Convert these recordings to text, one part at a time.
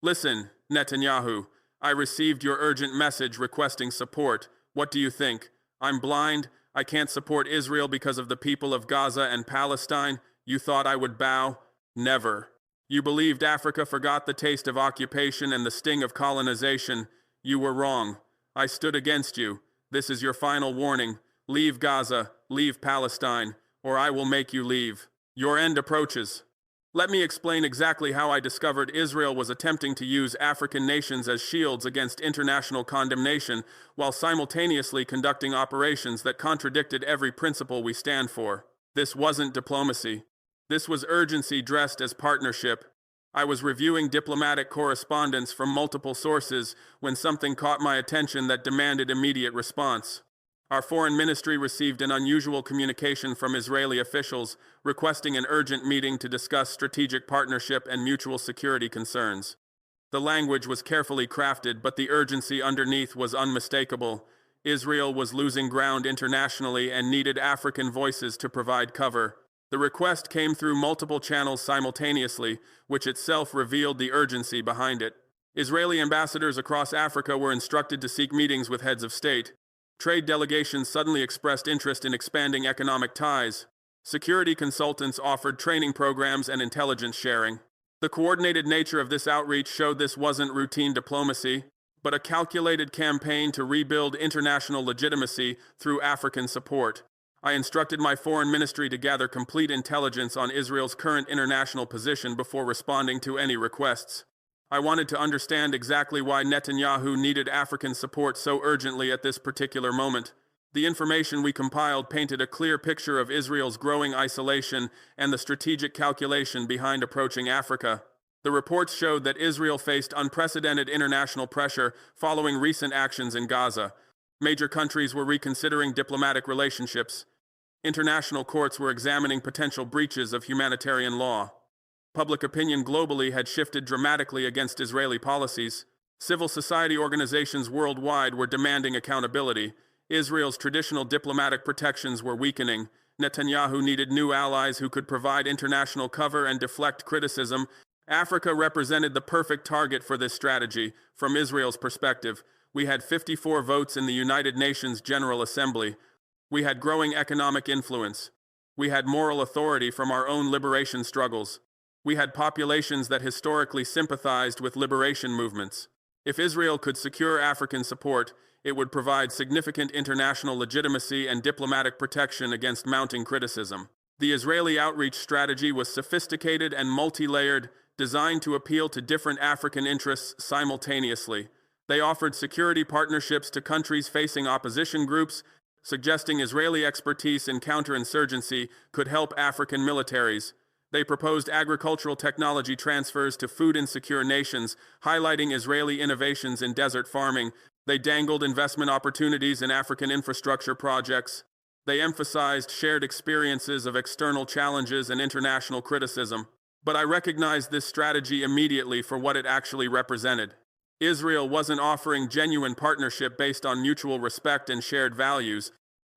Listen, Netanyahu, I received your urgent message requesting support. What do you think? I'm blind. I can't support Israel because of the people of Gaza and Palestine. You thought I would bow? Never. You believed Africa forgot the taste of occupation and the sting of colonization. You were wrong. I stood against you. This is your final warning. Leave Gaza, leave Palestine, or I will make you leave. Your end approaches. Let me explain exactly how I discovered Israel was attempting to use African nations as shields against international condemnation while simultaneously conducting operations that contradicted every principle we stand for. This wasn't diplomacy. This was urgency dressed as partnership. I was reviewing diplomatic correspondence from multiple sources when something caught my attention that demanded immediate response. Our foreign ministry received an unusual communication from Israeli officials requesting an urgent meeting to discuss strategic partnership and mutual security concerns. The language was carefully crafted, but the urgency underneath was unmistakable. Israel was losing ground internationally and needed African voices to provide cover. The request came through multiple channels simultaneously, which itself revealed the urgency behind it. Israeli ambassadors across Africa were instructed to seek meetings with heads of state. Trade delegations suddenly expressed interest in expanding economic ties. Security consultants offered training programs and intelligence sharing. The coordinated nature of this outreach showed this wasn't routine diplomacy, but a calculated campaign to rebuild international legitimacy through African support. I instructed my foreign ministry to gather complete intelligence on Israel's current international position before responding to any requests. I wanted to understand exactly why Netanyahu needed African support so urgently at this particular moment. The information we compiled painted a clear picture of Israel's growing isolation and the strategic calculation behind approaching Africa. The reports showed that Israel faced unprecedented international pressure following recent actions in Gaza. Major countries were reconsidering diplomatic relationships. International courts were examining potential breaches of humanitarian law. Public opinion globally had shifted dramatically against Israeli policies. Civil society organizations worldwide were demanding accountability. Israel's traditional diplomatic protections were weakening. Netanyahu needed new allies who could provide international cover and deflect criticism. Africa represented the perfect target for this strategy. From Israel's perspective, we had 54 votes in the United Nations General Assembly. We had growing economic influence. We had moral authority from our own liberation struggles. We had populations that historically sympathized with liberation movements. If Israel could secure African support, it would provide significant international legitimacy and diplomatic protection against mounting criticism. The Israeli outreach strategy was sophisticated and multi-layered, designed to appeal to different African interests simultaneously. They offered security partnerships to countries facing opposition groups, suggesting Israeli expertise in counterinsurgency could help African militaries. They proposed agricultural technology transfers to food-insecure nations, highlighting Israeli innovations in desert farming. They dangled investment opportunities in African infrastructure projects. They emphasized shared experiences of external challenges and international criticism. But I recognized this strategy immediately for what it actually represented. Israel wasn't offering genuine partnership based on mutual respect and shared values.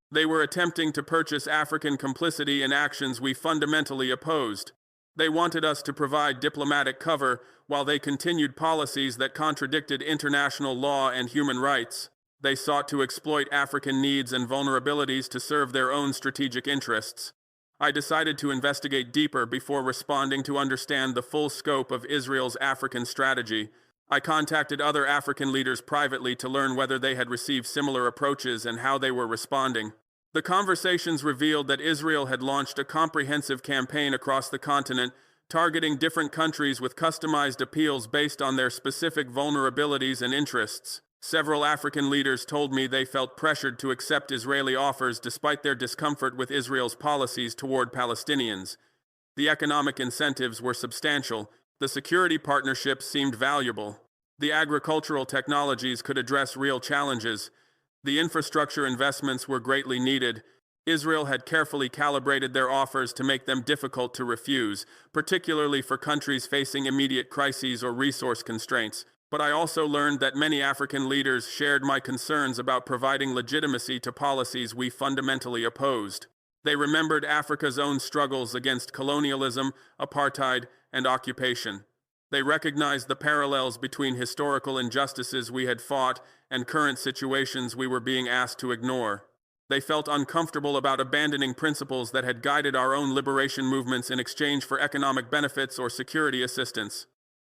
They were attempting to purchase African complicity in actions we fundamentally opposed. They wanted us to provide diplomatic cover while they continued policies that contradicted international law and human rights. They sought to exploit African needs and vulnerabilities to serve their own strategic interests. I decided to investigate deeper before responding to understand the full scope of Israel's African strategy. I contacted other African leaders privately to learn whether they had received similar approaches and how they were responding. The conversations revealed that Israel had launched a comprehensive campaign across the continent, targeting different countries with customized appeals based on their specific vulnerabilities and interests. Several African leaders told me they felt pressured to accept Israeli offers despite their discomfort with Israel's policies toward Palestinians. The economic incentives were substantial. The security partnerships seemed valuable. The agricultural technologies could address real challenges. The infrastructure investments were greatly needed. Israel had carefully calibrated their offers to make them difficult to refuse, particularly for countries facing immediate crises or resource constraints. But I also learned that many African leaders shared my concerns about providing legitimacy to policies we fundamentally opposed. They remembered Africa's own struggles against colonialism, apartheid, and occupation. They recognized the parallels between historical injustices we had fought and current situations we were being asked to ignore. They felt uncomfortable about abandoning principles that had guided our own liberation movements in exchange for economic benefits or security assistance.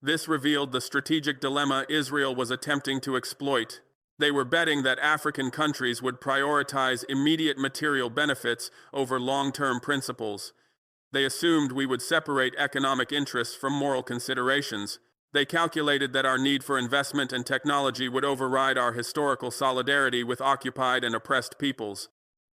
This revealed the strategic dilemma Israel was attempting to exploit. They were betting that African countries would prioritize immediate material benefits over long-term principles. They assumed we would separate economic interests from moral considerations. They calculated that our need for investment and technology would override our historical solidarity with occupied and oppressed peoples.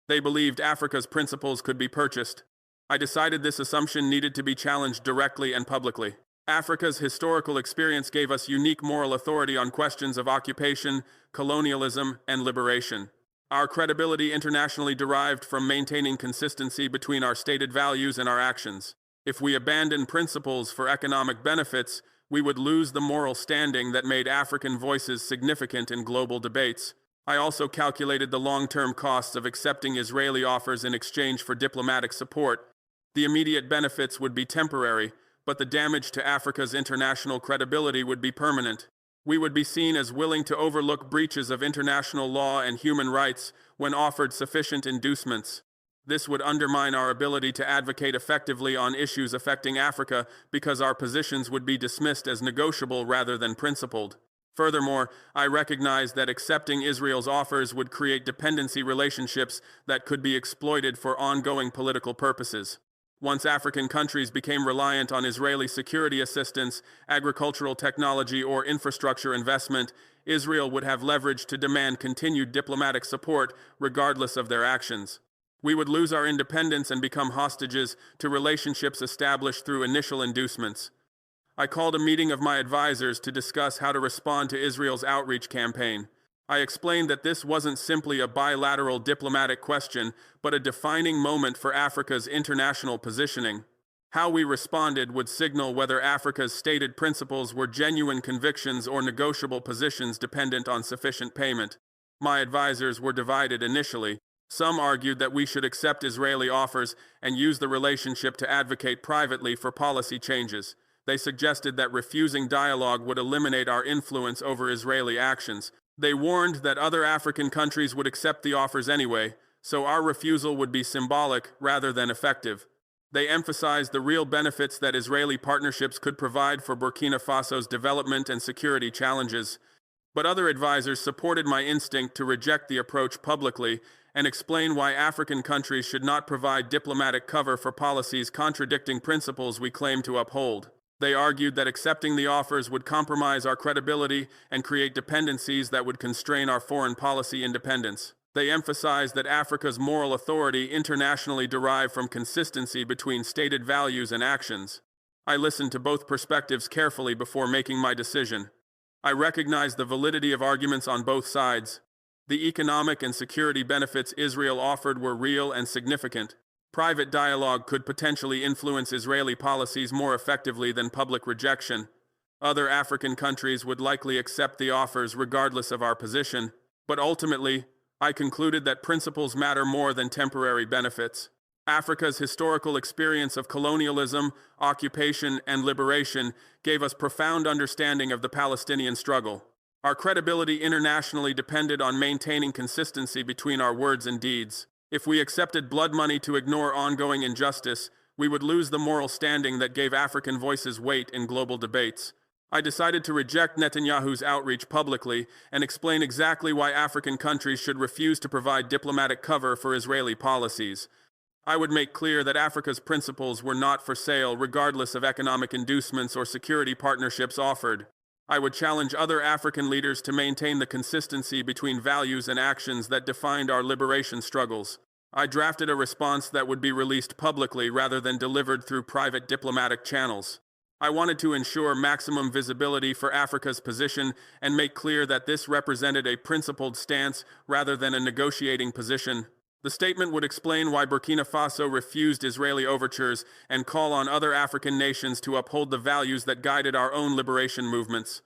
They believed Africa's principles could be purchased. I decided this assumption needed to be challenged directly and publicly. Africa's historical experience gave us unique moral authority on questions of occupation, colonialism, and liberation. Our credibility internationally derived from maintaining consistency between our stated values and our actions. If we abandoned principles for economic benefits, we would lose the moral standing that made African voices significant in global debates. I also calculated the long-term costs of accepting Israeli offers in exchange for diplomatic support. The immediate benefits would be temporary, but the damage to Africa's international credibility would be permanent. We would be seen as willing to overlook breaches of international law and human rights when offered sufficient inducements. This would undermine our ability to advocate effectively on issues affecting Africa because our positions would be dismissed as negotiable rather than principled. Furthermore, I recognize that accepting Israel's offers would create dependency relationships that could be exploited for ongoing political purposes. Once African countries became reliant on Israeli security assistance, agricultural technology, or infrastructure investment, Israel would have leverage to demand continued diplomatic support regardless of their actions. We would lose our independence and become hostages to relationships established through initial inducements. I called a meeting of my advisors to discuss how to respond to Israel's outreach campaign. I explained that this wasn't simply a bilateral diplomatic question, but a defining moment for Africa's international positioning. How we responded would signal whether Africa's stated principles were genuine convictions or negotiable positions dependent on sufficient payment. My advisors were divided initially. Some argued that we should accept Israeli offers and use the relationship to advocate privately for policy changes. They suggested that refusing dialogue would eliminate our influence over Israeli actions. They warned that other African countries would accept the offers anyway, so our refusal would be symbolic rather than effective. They emphasized the real benefits that Israeli partnerships could provide for Burkina Faso's development and security challenges. But other advisors supported my instinct to reject the approach publicly and explain why African countries should not provide diplomatic cover for policies contradicting principles we claim to uphold. They argued that accepting the offers would compromise our credibility and create dependencies that would constrain our foreign policy independence. They emphasized that Africa's moral authority internationally derived from consistency between stated values and actions. I listened to both perspectives carefully before making my decision. I recognized the validity of arguments on both sides. The economic and security benefits Israel offered were real and significant. Private dialogue could potentially influence Israeli policies more effectively than public rejection. Other African countries would likely accept the offers regardless of our position, but ultimately, I concluded that principles matter more than temporary benefits. Africa's historical experience of colonialism, occupation, and liberation gave us profound understanding of the Palestinian struggle. Our credibility internationally depended on maintaining consistency between our words and deeds. If we accepted blood money to ignore ongoing injustice, we would lose the moral standing that gave African voices weight in global debates. I decided to reject Netanyahu's outreach publicly and explain exactly why African countries should refuse to provide diplomatic cover for Israeli policies. I would make clear that Africa's principles were not for sale regardless of economic inducements or security partnerships offered. I would challenge other African leaders to maintain the consistency between values and actions that defined our liberation struggles. I drafted a response that would be released publicly rather than delivered through private diplomatic channels. I wanted to ensure maximum visibility for Africa's position and make clear that this represented a principled stance rather than a negotiating position. The statement would explain why Burkina Faso refused Israeli overtures and call on other African nations to uphold the values that guided our own liberation movements.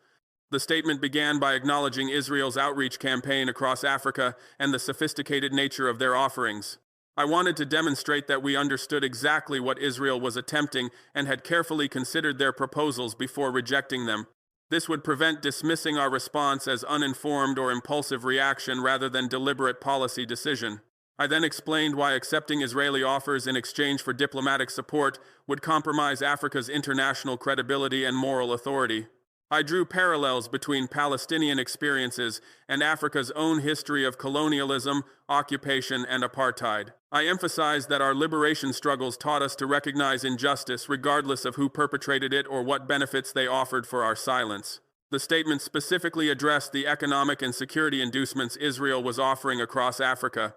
The statement began by acknowledging Israel's outreach campaign across Africa and the sophisticated nature of their offerings. I wanted to demonstrate that we understood exactly what Israel was attempting and had carefully considered their proposals before rejecting them. This would prevent dismissing our response as uninformed or impulsive reaction rather than deliberate policy decision. I then explained why accepting Israeli offers in exchange for diplomatic support would compromise Africa's international credibility and moral authority. I drew parallels between Palestinian experiences and Africa's own history of colonialism, occupation, and apartheid. I emphasized that our liberation struggles taught us to recognize injustice regardless of who perpetrated it or what benefits they offered for our silence. The statement specifically addressed the economic and security inducements Israel was offering across Africa.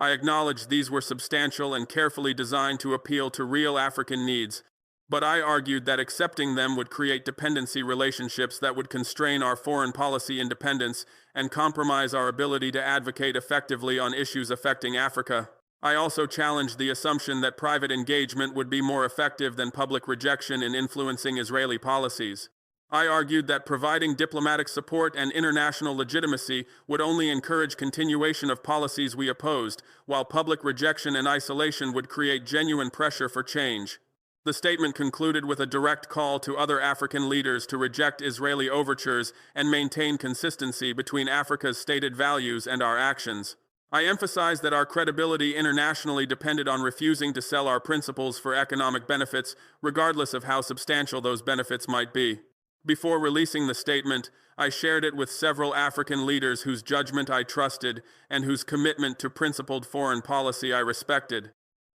I acknowledged these were substantial and carefully designed to appeal to real African needs, but I argued that accepting them would create dependency relationships that would constrain our foreign policy independence and compromise our ability to advocate effectively on issues affecting Africa. I also challenged the assumption that private engagement would be more effective than public rejection in influencing Israeli policies. I argued that providing diplomatic support and international legitimacy would only encourage continuation of policies we opposed, while public rejection and isolation would create genuine pressure for change. The statement concluded with a direct call to other African leaders to reject Israeli overtures and maintain consistency between Africa's stated values and our actions. I emphasized that our credibility internationally depended on refusing to sell our principles for economic benefits, regardless of how substantial those benefits might be. Before releasing the statement, I shared it with several African leaders whose judgment I trusted and whose commitment to principled foreign policy I respected.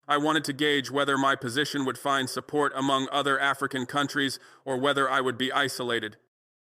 I wanted to gauge whether my position would find support among other African countries or whether I would be isolated.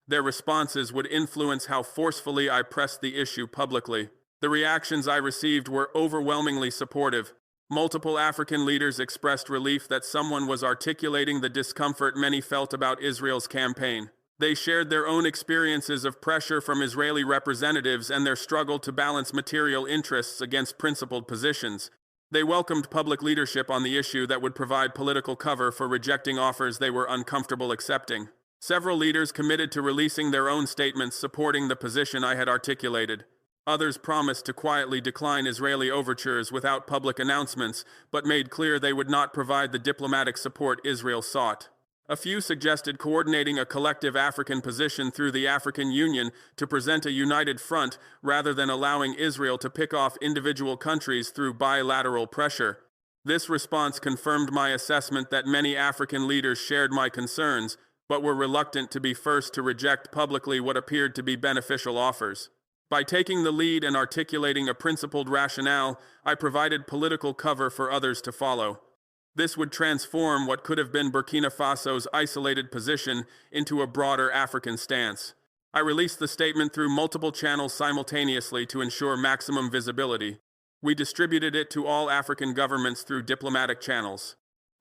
Their responses would influence how forcefully I pressed the issue publicly. The reactions I received were overwhelmingly supportive. Multiple African leaders expressed relief that someone was articulating the discomfort many felt about Israel's campaign. They shared their own experiences of pressure from Israeli representatives and their struggle to balance material interests against principled positions. They welcomed public leadership on the issue that would provide political cover for rejecting offers they were uncomfortable accepting. Several leaders committed to releasing their own statements supporting the position I had articulated. Others promised to quietly decline Israeli overtures without public announcements, but made clear they would not provide the diplomatic support Israel sought. A few suggested coordinating a collective African position through the African Union to present a united front rather than allowing Israel to pick off individual countries through bilateral pressure. This response confirmed my assessment that many African leaders shared my concerns, but were reluctant to be first to reject publicly what appeared to be beneficial offers. By taking the lead and articulating a principled rationale, I provided political cover for others to follow. This would transform what could have been Burkina Faso's isolated position into a broader African stance. I released the statement through multiple channels simultaneously to ensure maximum visibility. We distributed it to all African governments through diplomatic channels.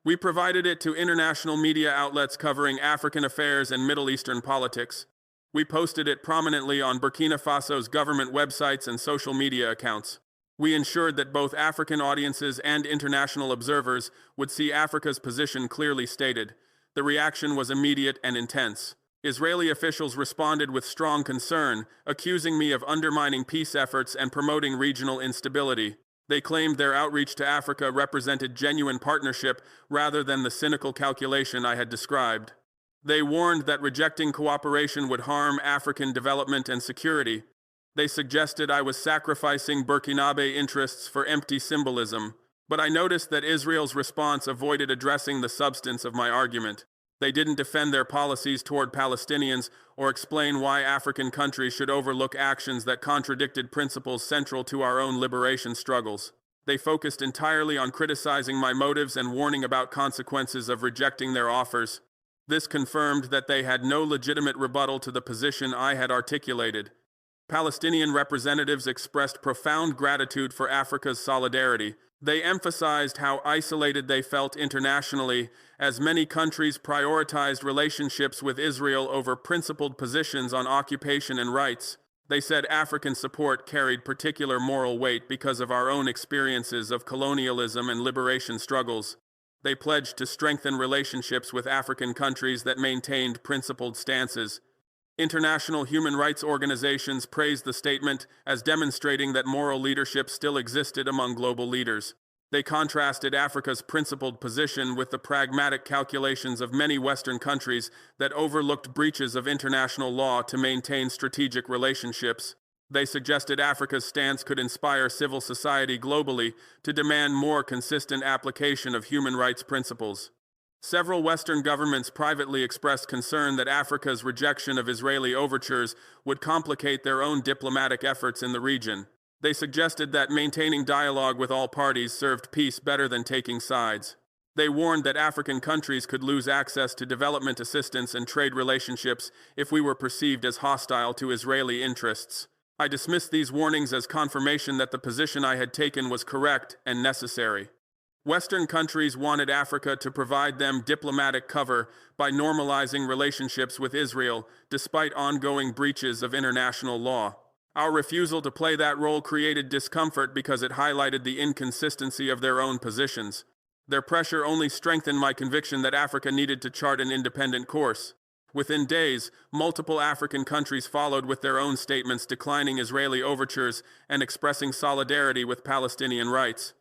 We provided it to international media outlets covering African affairs and Middle Eastern politics. We posted it prominently on Burkina Faso's government websites and social media accounts. We ensured that both African audiences and international observers would see Africa's position clearly stated. The reaction was immediate and intense. Israeli officials responded with strong concern, accusing me of undermining peace efforts and promoting regional instability. They claimed their outreach to Africa represented genuine partnership rather than the cynical calculation I had described. They warned that rejecting cooperation would harm African development and security. They suggested I was sacrificing Burkinabe interests for empty symbolism, but I noticed that Israel's response avoided addressing the substance of my argument. They didn't defend their policies toward Palestinians or explain why African countries should overlook actions that contradicted principles central to our own liberation struggles. They focused entirely on criticizing my motives and warning about consequences of rejecting their offers. This confirmed that they had no legitimate rebuttal to the position I had articulated. Palestinian representatives expressed profound gratitude for Africa's solidarity. They emphasized how isolated they felt internationally, as many countries prioritized relationships with Israel over principled positions on occupation and rights. They said African support carried particular moral weight because of our own experiences of colonialism and liberation struggles. They pledged to strengthen relationships with African countries that maintained principled stances. International human rights organizations praised the statement as demonstrating that moral leadership still existed among global leaders. They contrasted Africa's principled position with the pragmatic calculations of many Western countries that overlooked breaches of international law to maintain strategic relationships. They suggested Africa's stance could inspire civil society globally to demand more consistent application of human rights principles. Several Western governments privately expressed concern that Africa's rejection of Israeli overtures would complicate their own diplomatic efforts in the region. They suggested that maintaining dialogue with all parties served peace better than taking sides. They warned that African countries could lose access to development assistance and trade relationships if we were perceived as hostile to Israeli interests. I dismissed these warnings as confirmation that the position I had taken was correct and necessary. Western countries wanted Africa to provide them diplomatic cover by normalizing relationships with Israel, despite ongoing breaches of international law. Our refusal to play that role created discomfort because it highlighted the inconsistency of their own positions. Their pressure only strengthened my conviction that Africa needed to chart an independent course. Within days, multiple African countries followed with their own statements declining Israeli overtures and expressing solidarity with Palestinian rights.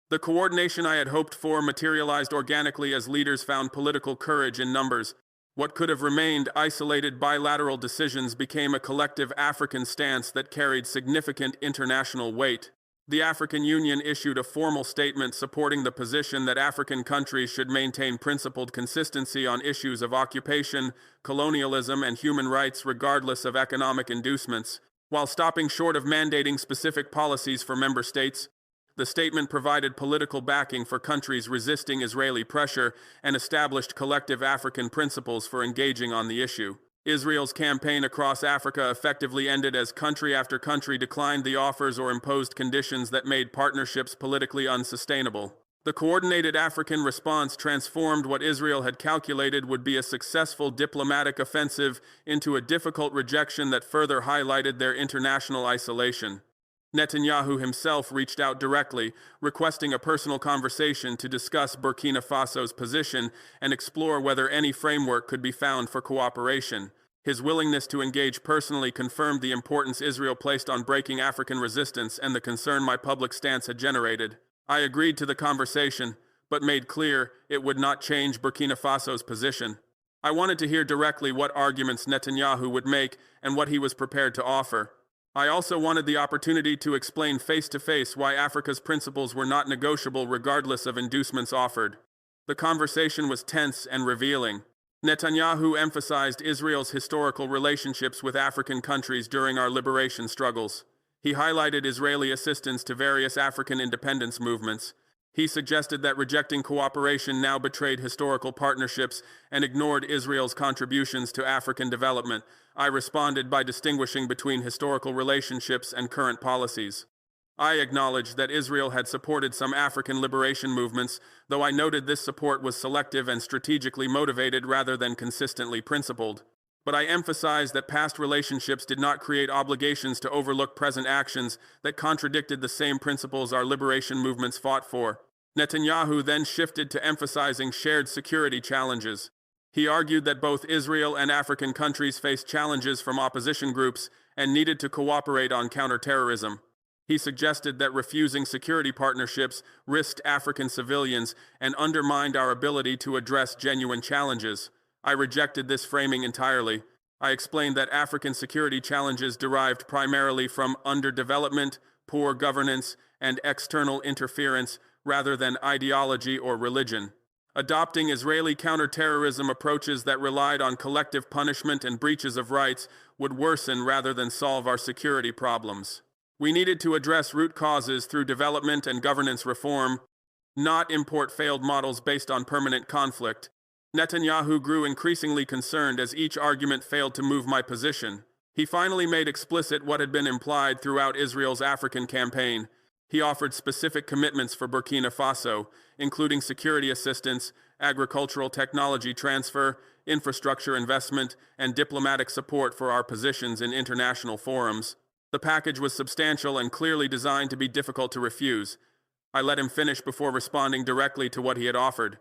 The coordination I had hoped for materialized organically as leaders found political courage in numbers. What could have remained isolated bilateral decisions became a collective African stance that carried significant international weight. The African Union issued a formal statement supporting the position that African countries should maintain principled consistency on issues of occupation, colonialism, and human rights regardless of economic inducements, while stopping short of mandating specific policies for member states. The statement provided political backing for countries resisting Israeli pressure and established collective African principles for engaging on the issue. Israel's campaign across Africa effectively ended as country after country declined the offers or imposed conditions that made partnerships politically unsustainable. The coordinated African response transformed what Israel had calculated would be a successful diplomatic offensive into a difficult rejection that further highlighted their international isolation. Netanyahu himself reached out directly, requesting a personal conversation to discuss Burkina Faso's position and explore whether any framework could be found for cooperation. His willingness to engage personally confirmed the importance Israel placed on breaking African resistance and the concern my public stance had generated. I agreed to the conversation, but made clear it would not change Burkina Faso's position. I wanted to hear directly what arguments Netanyahu would make and what he was prepared to offer. I also wanted the opportunity to explain face-to-face why Africa's principles were not negotiable regardless of inducements offered. The conversation was tense and revealing. Netanyahu emphasized Israel's historical relationships with African countries during our liberation struggles. He highlighted Israeli assistance to various African independence movements. He suggested that rejecting cooperation now betrayed historical partnerships and ignored Israel's contributions to African development. I responded by distinguishing between historical relationships and current policies. I acknowledged that Israel had supported some African liberation movements, though I noted this support was selective and strategically motivated rather than consistently principled. But I emphasized that past relationships did not create obligations to overlook present actions that contradicted the same principles our liberation movements fought for. Netanyahu then shifted to emphasizing shared security challenges. He argued that both Israel and African countries faced challenges from opposition groups and needed to cooperate on counterterrorism. He suggested that refusing security partnerships risked African civilians and undermined our ability to address genuine challenges. I rejected this framing entirely. I explained that African security challenges derived primarily from underdevelopment, poor governance, and external interference rather than ideology or religion. Adopting Israeli counterterrorism approaches that relied on collective punishment and breaches of rights would worsen rather than solve our security problems. We needed to address root causes through development and governance reform, not import failed models based on permanent conflict. Netanyahu grew increasingly concerned as each argument failed to move my position. He finally made explicit what had been implied throughout Israel's African campaign. He offered specific commitments for Burkina Faso, including security assistance, agricultural technology transfer, infrastructure investment, and diplomatic support for our positions in international forums. The package was substantial and clearly designed to be difficult to refuse. I let him finish before responding directly to what he had offered.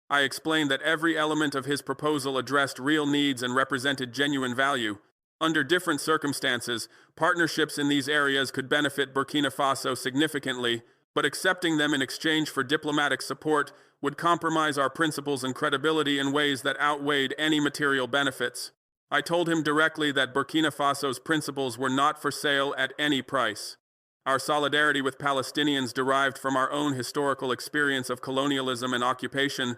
I explained that every element of his proposal addressed real needs and represented genuine value. Under different circumstances, partnerships in these areas could benefit Burkina Faso significantly, but accepting them in exchange for diplomatic support would compromise our principles and credibility in ways that outweighed any material benefits. I told him directly that Burkina Faso's principles were not for sale at any price. Our solidarity with Palestinians derived from our own historical experience of colonialism and occupation.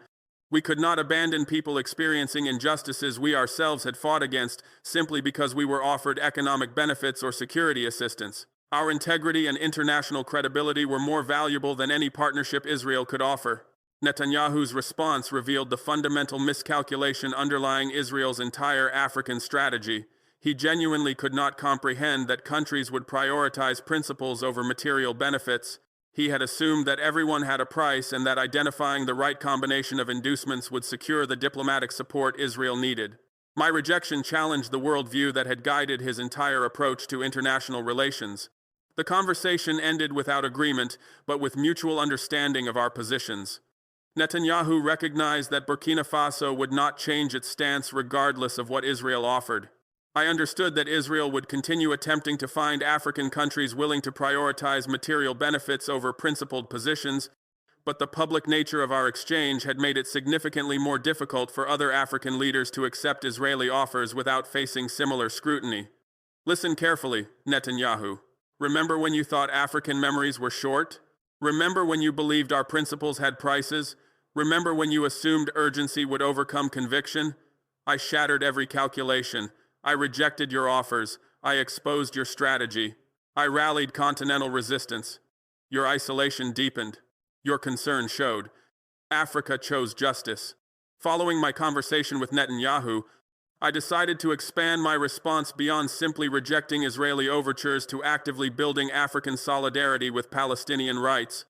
We could not abandon people experiencing injustices we ourselves had fought against simply because we were offered economic benefits or security assistance. Our integrity and international credibility were more valuable than any partnership Israel could offer. Netanyahu's response revealed the fundamental miscalculation underlying Israel's entire African strategy. He genuinely could not comprehend that countries would prioritize principles over material benefits. He had assumed that everyone had a price and that identifying the right combination of inducements would secure the diplomatic support Israel needed. My rejection challenged the worldview that had guided his entire approach to international relations. The conversation ended without agreement, but with mutual understanding of our positions. Netanyahu recognized that Burkina Faso would not change its stance regardless of what Israel offered. I understood that Israel would continue attempting to find African countries willing to prioritize material benefits over principled positions, but the public nature of our exchange had made it significantly more difficult for other African leaders to accept Israeli offers without facing similar scrutiny. Listen carefully, Netanyahu. Remember when you thought African memories were short? Remember when you believed our principles had prices? Remember when you assumed urgency would overcome conviction? I shattered every calculation. I rejected your offers. I exposed your strategy. I rallied continental resistance. Your isolation deepened. Your concern showed. Africa chose justice. Following my conversation with Netanyahu, I decided to expand my response beyond simply rejecting Israeli overtures to actively building African solidarity with Palestinian rights.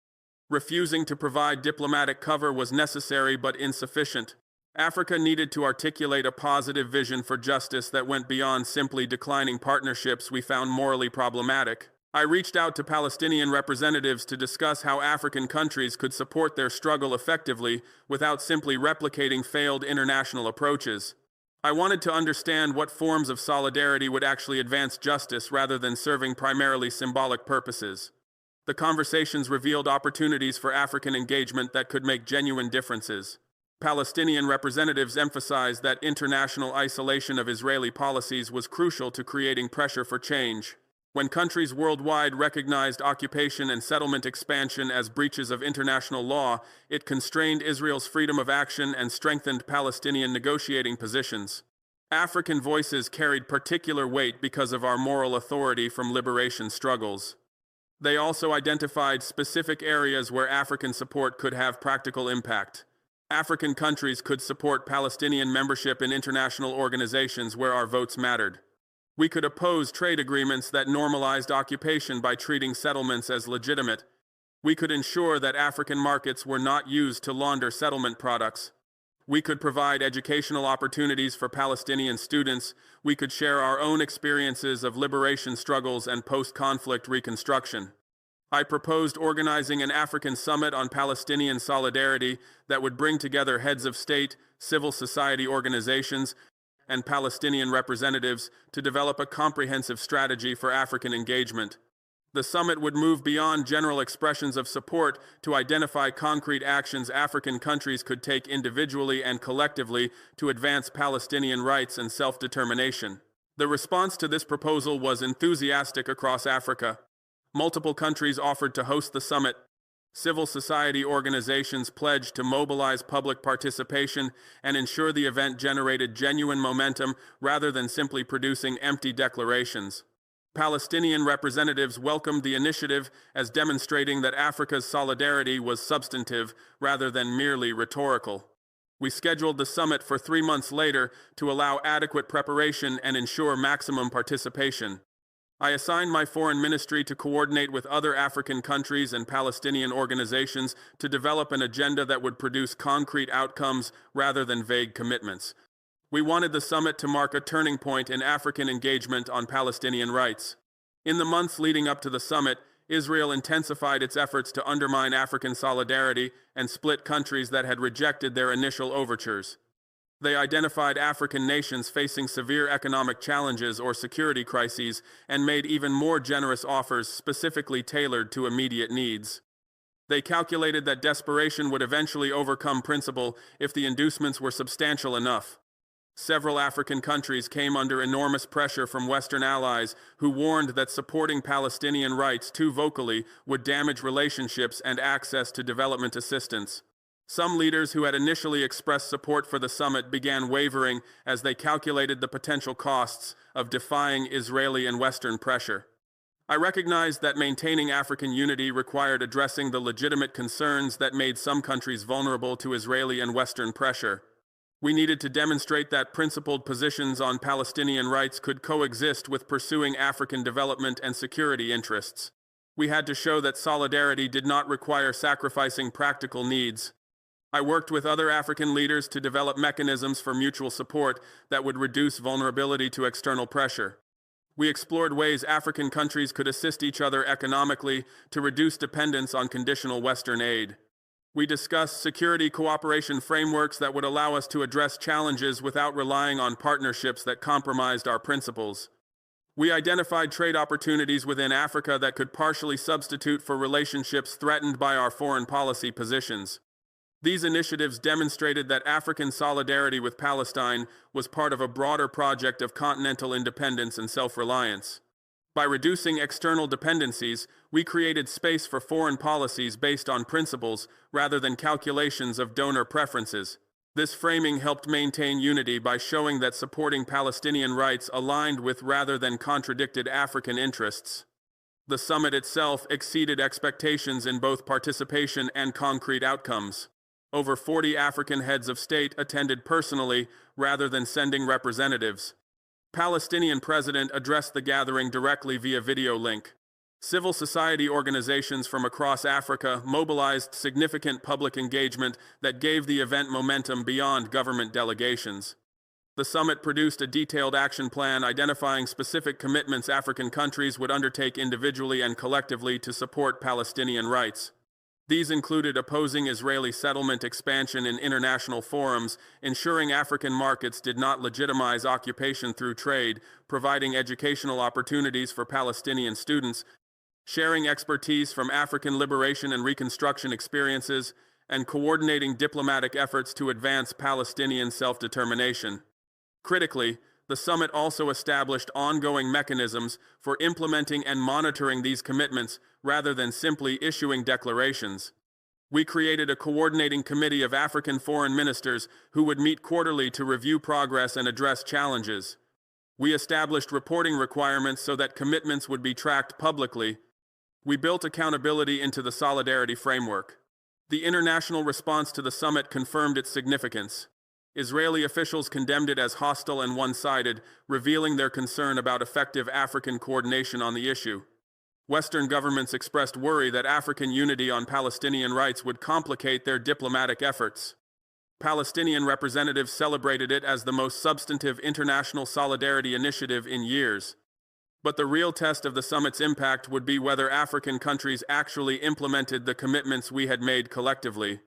Refusing to provide diplomatic cover was necessary but insufficient. Africa needed to articulate a positive vision for justice that went beyond simply declining partnerships we found morally problematic. I reached out to Palestinian representatives to discuss how African countries could support their struggle effectively without simply replicating failed international approaches. I wanted to understand what forms of solidarity would actually advance justice rather than serving primarily symbolic purposes. The conversations revealed opportunities for African engagement that could make genuine differences. Palestinian representatives emphasized that international isolation of Israeli policies was crucial to creating pressure for change. When countries worldwide recognized occupation and settlement expansion as breaches of international law, it constrained Israel's freedom of action and strengthened Palestinian negotiating positions. African voices carried particular weight because of our moral authority from liberation struggles. They also identified specific areas where African support could have practical impact. African countries could support Palestinian membership in international organizations where our votes mattered. We could oppose trade agreements that normalized occupation by treating settlements as legitimate. We could ensure that African markets were not used to launder settlement products. We could provide educational opportunities for Palestinian students. We could share our own experiences of liberation struggles and post-conflict reconstruction. I proposed organizing an African summit on Palestinian solidarity that would bring together heads of state, civil society organizations, and Palestinian representatives to develop a comprehensive strategy for African engagement. The summit would move beyond general expressions of support to identify concrete actions African countries could take individually and collectively to advance Palestinian rights and self-determination. The response to this proposal was enthusiastic across Africa. Multiple countries offered to host the summit. Civil society organizations pledged to mobilize public participation and ensure the event generated genuine momentum rather than simply producing empty declarations. Palestinian representatives welcomed the initiative as demonstrating that Africa's solidarity was substantive rather than merely rhetorical. We scheduled the summit for 3 months later to allow adequate preparation and ensure maximum participation. I assigned my foreign ministry to coordinate with other African countries and Palestinian organizations to develop an agenda that would produce concrete outcomes rather than vague commitments. We wanted the summit to mark a turning point in African engagement on Palestinian rights. In the months leading up to the summit, Israel intensified its efforts to undermine African solidarity and split countries that had rejected their initial overtures. They identified African nations facing severe economic challenges or security crises and made even more generous offers specifically tailored to immediate needs. They calculated that desperation would eventually overcome principle if the inducements were substantial enough. Several African countries came under enormous pressure from Western allies who warned that supporting Palestinian rights too vocally would damage relationships and access to development assistance. Some leaders who had initially expressed support for the summit began wavering as they calculated the potential costs of defying Israeli and Western pressure. I recognized that maintaining African unity required addressing the legitimate concerns that made some countries vulnerable to Israeli and Western pressure. We needed to demonstrate that principled positions on Palestinian rights could coexist with pursuing African development and security interests. We had to show that solidarity did not require sacrificing practical needs. I worked with other African leaders to develop mechanisms for mutual support that would reduce vulnerability to external pressure. We explored ways African countries could assist each other economically to reduce dependence on conditional Western aid. We discussed security cooperation frameworks that would allow us to address challenges without relying on partnerships that compromised our principles. We identified trade opportunities within Africa that could partially substitute for relationships threatened by our foreign policy positions. These initiatives demonstrated that African solidarity with Palestine was part of a broader project of continental independence and self-reliance. By reducing external dependencies, we created space for foreign policies based on principles rather than calculations of donor preferences. This framing helped maintain unity by showing that supporting Palestinian rights aligned with rather than contradicted African interests. The summit itself exceeded expectations in both participation and concrete outcomes. Over 40 African heads of state attended personally rather than sending representatives. Palestinian president addressed the gathering directly via video link. Civil society organizations from across Africa mobilized significant public engagement that gave the event momentum beyond government delegations. The summit produced a detailed action plan identifying specific commitments African countries would undertake individually and collectively to support Palestinian rights. These included opposing Israeli settlement expansion in international forums, ensuring African markets did not legitimize occupation through trade, providing educational opportunities for Palestinian students, sharing expertise from African liberation and reconstruction experiences, and coordinating diplomatic efforts to advance Palestinian self-determination. Critically, the summit also established ongoing mechanisms for implementing and monitoring these commitments rather than simply issuing declarations. We created a coordinating committee of African foreign ministers who would meet quarterly to review progress and address challenges. We established reporting requirements so that commitments would be tracked publicly. We built accountability into the solidarity framework. The international response to the summit confirmed its significance. Israeli officials condemned it as hostile and one-sided, revealing their concern about effective African coordination on the issue. Western governments expressed worry that African unity on Palestinian rights would complicate their diplomatic efforts. Palestinian representatives celebrated it as the most substantive international solidarity initiative in years. But the real test of the summit's impact would be whether African countries actually implemented the commitments we had made collectively.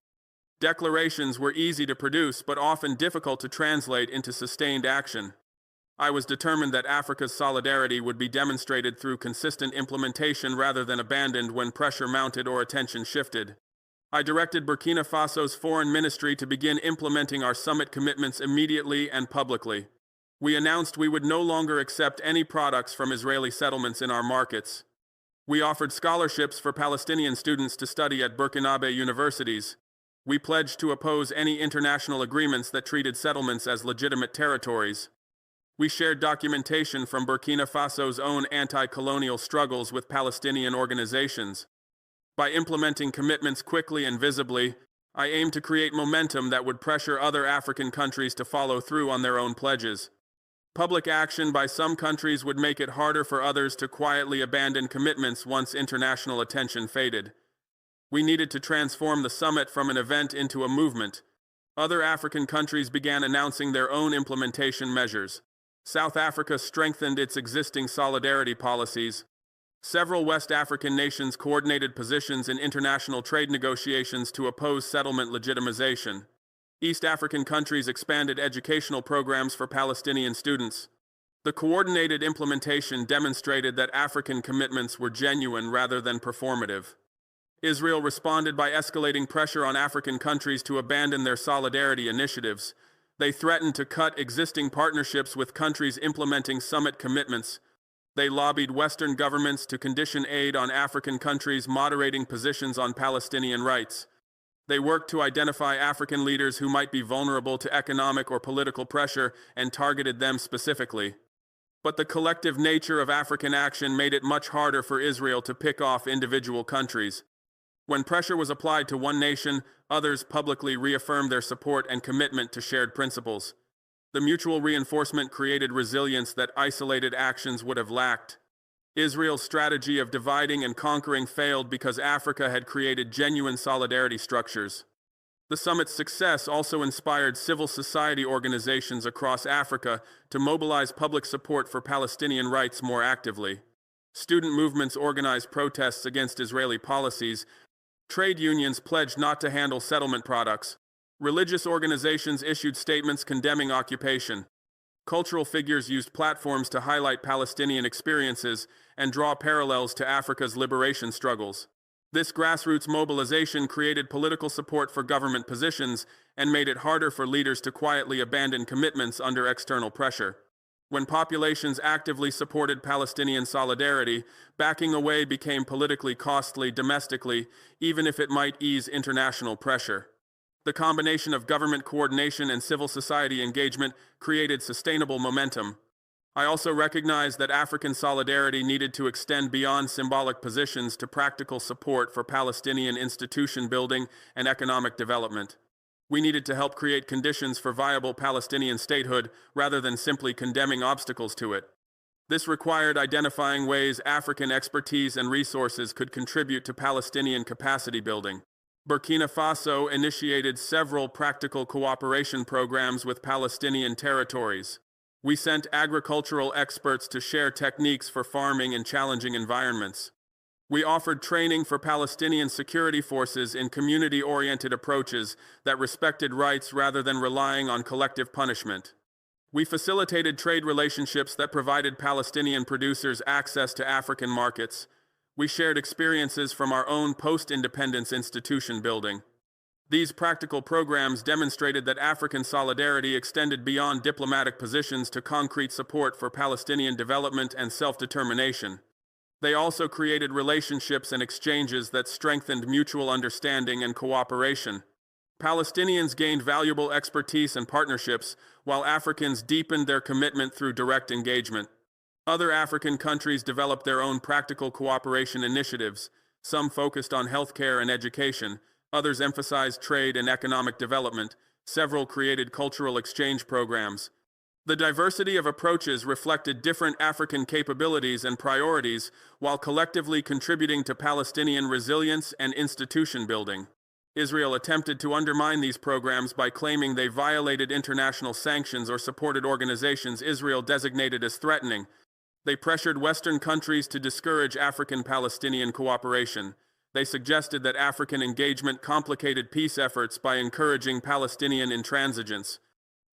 Declarations were easy to produce but often difficult to translate into sustained action. I was determined that Africa's solidarity would be demonstrated through consistent implementation rather than abandoned when pressure mounted or attention shifted. I directed Burkina Faso's foreign ministry to begin implementing our summit commitments immediately and publicly. We announced we would no longer accept any products from Israeli settlements in our markets. We offered scholarships for Palestinian students to study at Burkina universities. We pledged to oppose any international agreements that treated settlements as legitimate territories. We shared documentation from Burkina Faso's own anti-colonial struggles with Palestinian organizations. By implementing commitments quickly and visibly, I aimed to create momentum that would pressure other African countries to follow through on their own pledges. Public action by some countries would make it harder for others to quietly abandon commitments once international attention faded. We needed to transform the summit from an event into a movement. Other African countries began announcing their own implementation measures. South Africa strengthened its existing solidarity policies. Several West African nations coordinated positions in international trade negotiations to oppose settlement legitimization. East African countries expanded educational programs for Palestinian students. The coordinated implementation demonstrated that African commitments were genuine rather than performative. Israel responded by escalating pressure on African countries to abandon their solidarity initiatives. They threatened to cut existing partnerships with countries implementing summit commitments. They lobbied Western governments to condition aid on African countries moderating positions on Palestinian rights. They worked to identify African leaders who might be vulnerable to economic or political pressure and targeted them specifically. But the collective nature of African action made it much harder for Israel to pick off individual countries. When pressure was applied to one nation, others publicly reaffirmed their support and commitment to shared principles. The mutual reinforcement created resilience that isolated actions would have lacked. Israel's strategy of dividing and conquering failed because Africa had created genuine solidarity structures. The summit's success also inspired civil society organizations across Africa to mobilize public support for Palestinian rights more actively. Student movements organized protests against Israeli policies. Trade unions pledged not to handle settlement products. Religious organizations issued statements condemning occupation. Cultural figures used platforms to highlight Palestinian experiences and draw parallels to Africa's liberation struggles. This grassroots mobilization created political support for government positions and made it harder for leaders to quietly abandon commitments under external pressure. When populations actively supported Palestinian solidarity, backing away became politically costly domestically, even if it might ease international pressure. The combination of government coordination and civil society engagement created sustainable momentum. I also recognized that African solidarity needed to extend beyond symbolic positions to practical support for Palestinian institution building and economic development. We needed to help create conditions for viable Palestinian statehood rather than simply condemning obstacles to it. This required identifying ways African expertise and resources could contribute to Palestinian capacity building. Burkina Faso initiated several practical cooperation programs with Palestinian territories. We sent agricultural experts to share techniques for farming in challenging environments. We offered training for Palestinian security forces in community-oriented approaches that respected rights rather than relying on collective punishment. We facilitated trade relationships that provided Palestinian producers access to African markets. We shared experiences from our own post-independence institution building. These practical programs demonstrated that African solidarity extended beyond diplomatic positions to concrete support for Palestinian development and self-determination. They also created relationships and exchanges that strengthened mutual understanding and cooperation. Palestinians gained valuable expertise and partnerships, while Africans deepened their commitment through direct engagement. Other African countries developed their own practical cooperation initiatives. Some focused on healthcare and education, others emphasized trade and economic development. Several created cultural exchange programs. The diversity of approaches reflected different African capabilities and priorities, while collectively contributing to Palestinian resilience and institution building. Israel attempted to undermine these programs by claiming they violated international sanctions or supported organizations Israel designated as threatening. They pressured Western countries to discourage African-Palestinian cooperation. They suggested that African engagement complicated peace efforts by encouraging Palestinian intransigence.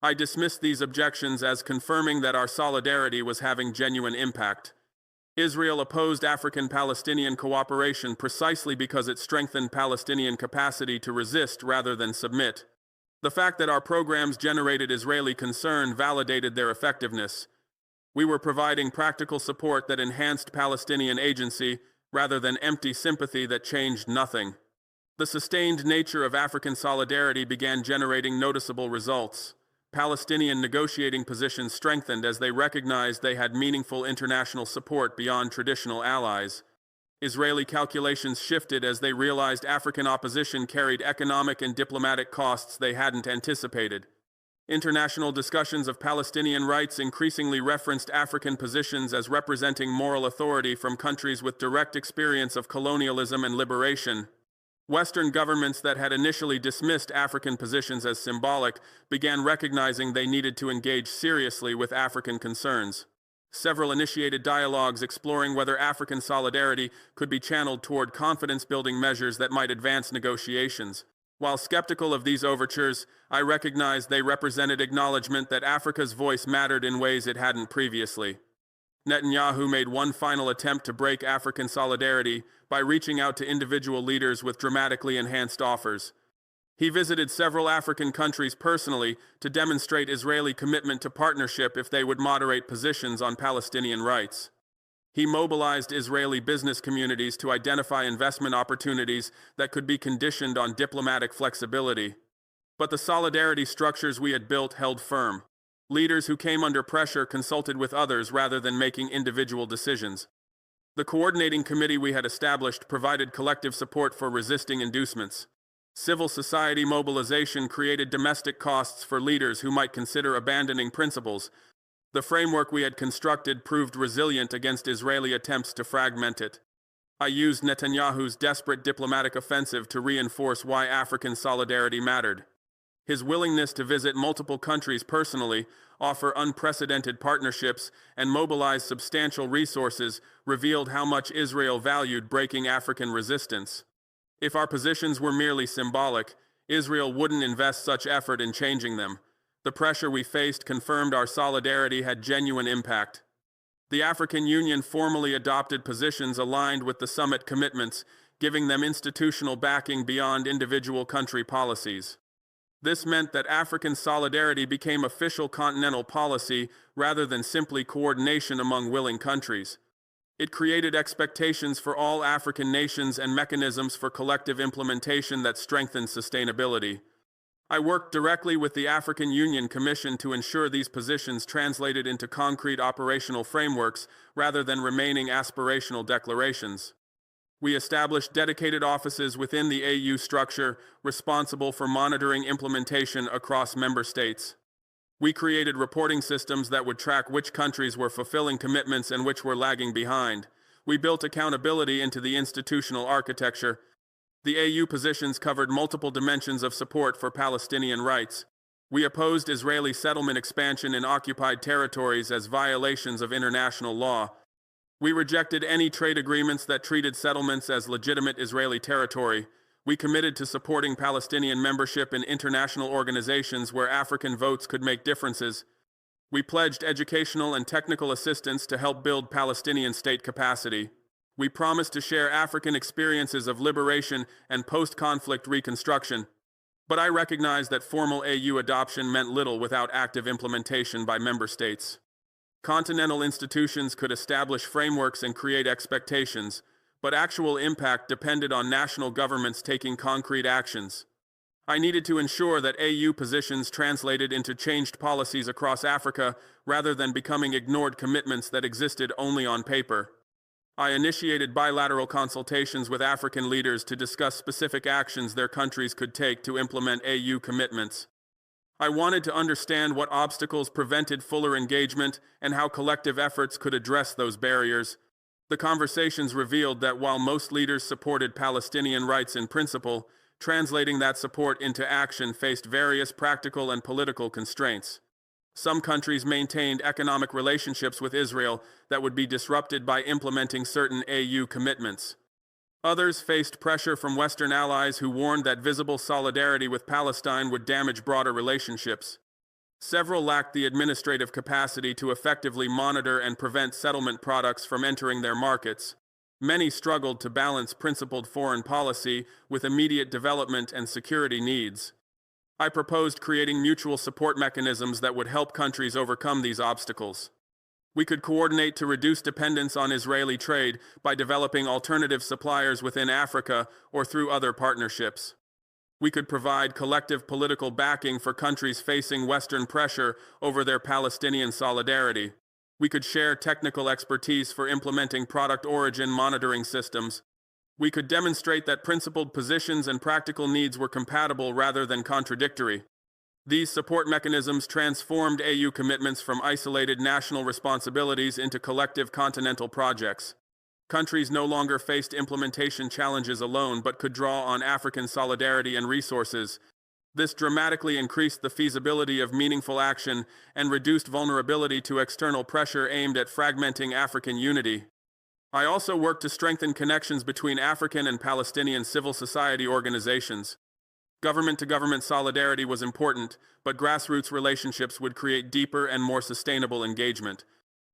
I dismissed these objections as confirming that our solidarity was having genuine impact. Israel opposed African-Palestinian cooperation precisely because it strengthened Palestinian capacity to resist rather than submit. The fact that our programs generated Israeli concern validated their effectiveness. We were providing practical support that enhanced Palestinian agency rather than empty sympathy that changed nothing. The sustained nature of African solidarity began generating noticeable results. Palestinian negotiating positions strengthened as they recognized they had meaningful international support beyond traditional allies. Israeli calculations shifted as they realized African opposition carried economic and diplomatic costs they hadn't anticipated. International discussions of Palestinian rights increasingly referenced African positions as representing moral authority from countries with direct experience of colonialism and liberation. Western governments that had initially dismissed African positions as symbolic began recognizing they needed to engage seriously with African concerns. Several initiated dialogues exploring whether African solidarity could be channeled toward confidence-building measures that might advance negotiations. While skeptical of these overtures, I recognized they represented acknowledgement that Africa's voice mattered in ways it hadn't previously. Netanyahu made one final attempt to break African solidarity by reaching out to individual leaders with dramatically enhanced offers. He visited several African countries personally to demonstrate Israeli commitment to partnership if they would moderate positions on Palestinian rights. He mobilized Israeli business communities to identify investment opportunities that could be conditioned on diplomatic flexibility. But the solidarity structures we had built held firm. Leaders who came under pressure consulted with others rather than making individual decisions. The coordinating committee we had established provided collective support for resisting inducements. Civil society mobilization created domestic costs for leaders who might consider abandoning principles. The framework we had constructed proved resilient against Israeli attempts to fragment it. I used Netanyahu's desperate diplomatic offensive to reinforce why African solidarity mattered. His willingness to visit multiple countries personally, offer unprecedented partnerships, and mobilize substantial resources revealed how much Israel valued breaking African resistance. If our positions were merely symbolic, Israel wouldn't invest such effort in changing them. The pressure we faced confirmed our solidarity had genuine impact. The African Union formally adopted positions aligned with the summit commitments, giving them institutional backing beyond individual country policies. This meant that African solidarity became official continental policy rather than simply coordination among willing countries. It created expectations for all African nations and mechanisms for collective implementation that strengthened sustainability. I worked directly with the African Union Commission to ensure these positions translated into concrete operational frameworks rather than remaining aspirational declarations. We established dedicated offices within the AU structure responsible for monitoring implementation across member states. We created reporting systems that would track which countries were fulfilling commitments and which were lagging behind. We built accountability into the institutional architecture. The AU positions covered multiple dimensions of support for Palestinian rights. We opposed Israeli settlement expansion in occupied territories as violations of international law. We rejected any trade agreements that treated settlements as legitimate Israeli territory. We committed to supporting Palestinian membership in international organizations where African votes could make differences. We pledged educational and technical assistance to help build Palestinian state capacity. We promised to share African experiences of liberation and post-conflict reconstruction. But I recognize that formal AU adoption meant little without active implementation by member states. Continental institutions could establish frameworks and create expectations, but actual impact depended on national governments taking concrete actions. I needed to ensure that AU positions translated into changed policies across Africa rather than becoming ignored commitments that existed only on paper. I initiated bilateral consultations with African leaders to discuss specific actions their countries could take to implement AU commitments. I wanted to understand what obstacles prevented fuller engagement and how collective efforts could address those barriers. The conversations revealed that while most leaders supported Palestinian rights in principle, translating that support into action faced various practical and political constraints. Some countries maintained economic relationships with Israel that would be disrupted by implementing certain AU commitments. Others faced pressure from Western allies who warned that visible solidarity with Palestine would damage broader relationships. Several lacked the administrative capacity to effectively monitor and prevent settlement products from entering their markets. Many struggled to balance principled foreign policy with immediate development and security needs. I proposed creating mutual support mechanisms that would help countries overcome these obstacles. We could coordinate to reduce dependence on Israeli trade by developing alternative suppliers within Africa or through other partnerships. We could provide collective political backing for countries facing Western pressure over their Palestinian solidarity. We could share technical expertise for implementing product origin monitoring systems. We could demonstrate that principled positions and practical needs were compatible rather than contradictory. These support mechanisms transformed AU commitments from isolated national responsibilities into collective continental projects. Countries no longer faced implementation challenges alone but could draw on African solidarity and resources. This dramatically increased the feasibility of meaningful action and reduced vulnerability to external pressure aimed at fragmenting African unity. I also worked to strengthen connections between African and Palestinian civil society organizations. Government-to-government solidarity was important, but grassroots relationships would create deeper and more sustainable engagement.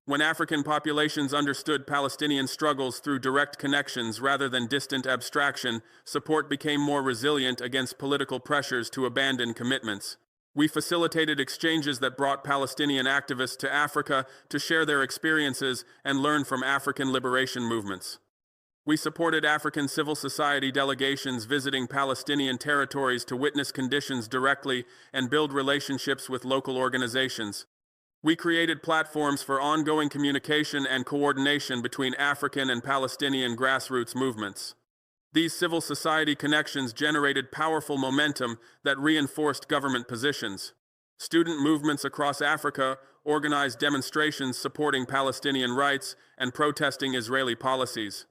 When African populations understood Palestinian struggles through direct connections rather than distant abstraction, support became more resilient against political pressures to abandon commitments. We facilitated exchanges that brought Palestinian activists to Africa to share their experiences and learn from African liberation movements. We supported African civil society delegations visiting Palestinian territories to witness conditions directly and build relationships with local organizations. We created platforms for ongoing communication and coordination between African and Palestinian grassroots movements. These civil society connections generated powerful momentum that reinforced government positions. Student movements across Africa organized demonstrations supporting Palestinian rights and protesting Israeli policies.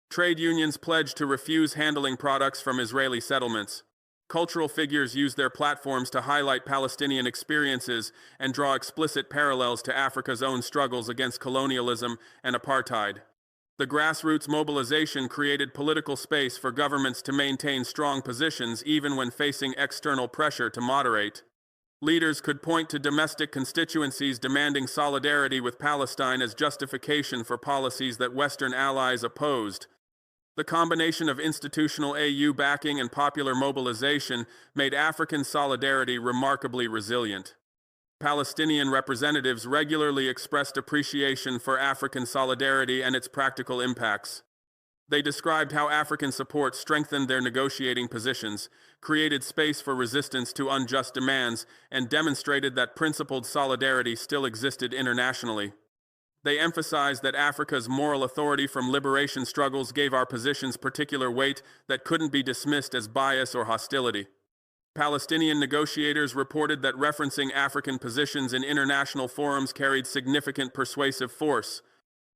Trade unions pledged to refuse handling products from Israeli settlements. Cultural figures used their platforms to highlight Palestinian experiences and draw explicit parallels to Africa's own struggles against colonialism and apartheid. The grassroots mobilization created political space for governments to maintain strong positions even when facing external pressure to moderate. Leaders could point to domestic constituencies demanding solidarity with Palestine as justification for policies that Western allies opposed. The combination of institutional AU backing and popular mobilization made African solidarity remarkably resilient. Palestinian representatives regularly expressed appreciation for African solidarity and its practical impacts. They described how African support strengthened their negotiating positions, created space for resistance to unjust demands, and demonstrated that principled solidarity still existed internationally. They emphasized that Africa's moral authority from liberation struggles gave our positions particular weight that couldn't be dismissed as bias or hostility. Palestinian negotiators reported that referencing African positions in international forums carried significant persuasive force.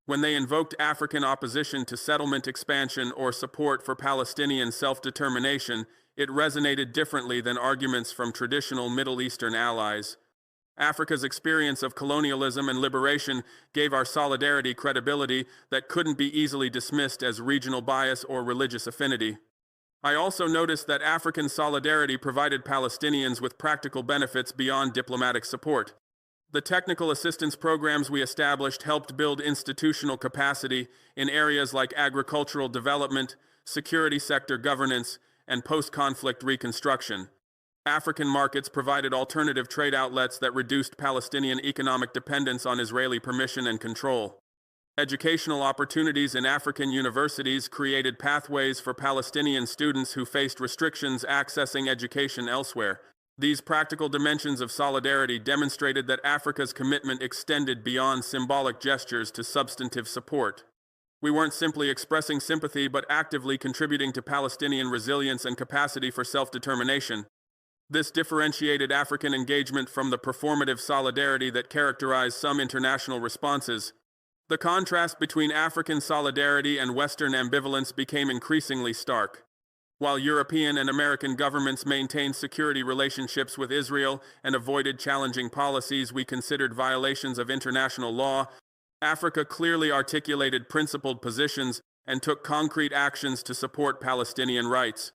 When they invoked African opposition to settlement expansion or support for Palestinian self-determination, it resonated differently than arguments from traditional Middle Eastern allies. Africa's experience of colonialism and liberation gave our solidarity credibility that couldn't be easily dismissed as regional bias or religious affinity. I also noticed that African solidarity provided Palestinians with practical benefits beyond diplomatic support. The technical assistance programs we established helped build institutional capacity in areas like agricultural development, security sector governance, and post-conflict reconstruction. African markets provided alternative trade outlets that reduced Palestinian economic dependence on Israeli permission and control. Educational opportunities in African universities created pathways for Palestinian students who faced restrictions accessing education elsewhere. These practical dimensions of solidarity demonstrated that Africa's commitment extended beyond symbolic gestures to substantive support. We weren't simply expressing sympathy but actively contributing to Palestinian resilience and capacity for self-determination. This differentiated African engagement from the performative solidarity that characterized some international responses. The contrast between African solidarity and Western ambivalence became increasingly stark. While European and American governments maintained security relationships with Israel and avoided challenging policies we considered violations of international law, Africa clearly articulated principled positions and took concrete actions to support Palestinian rights.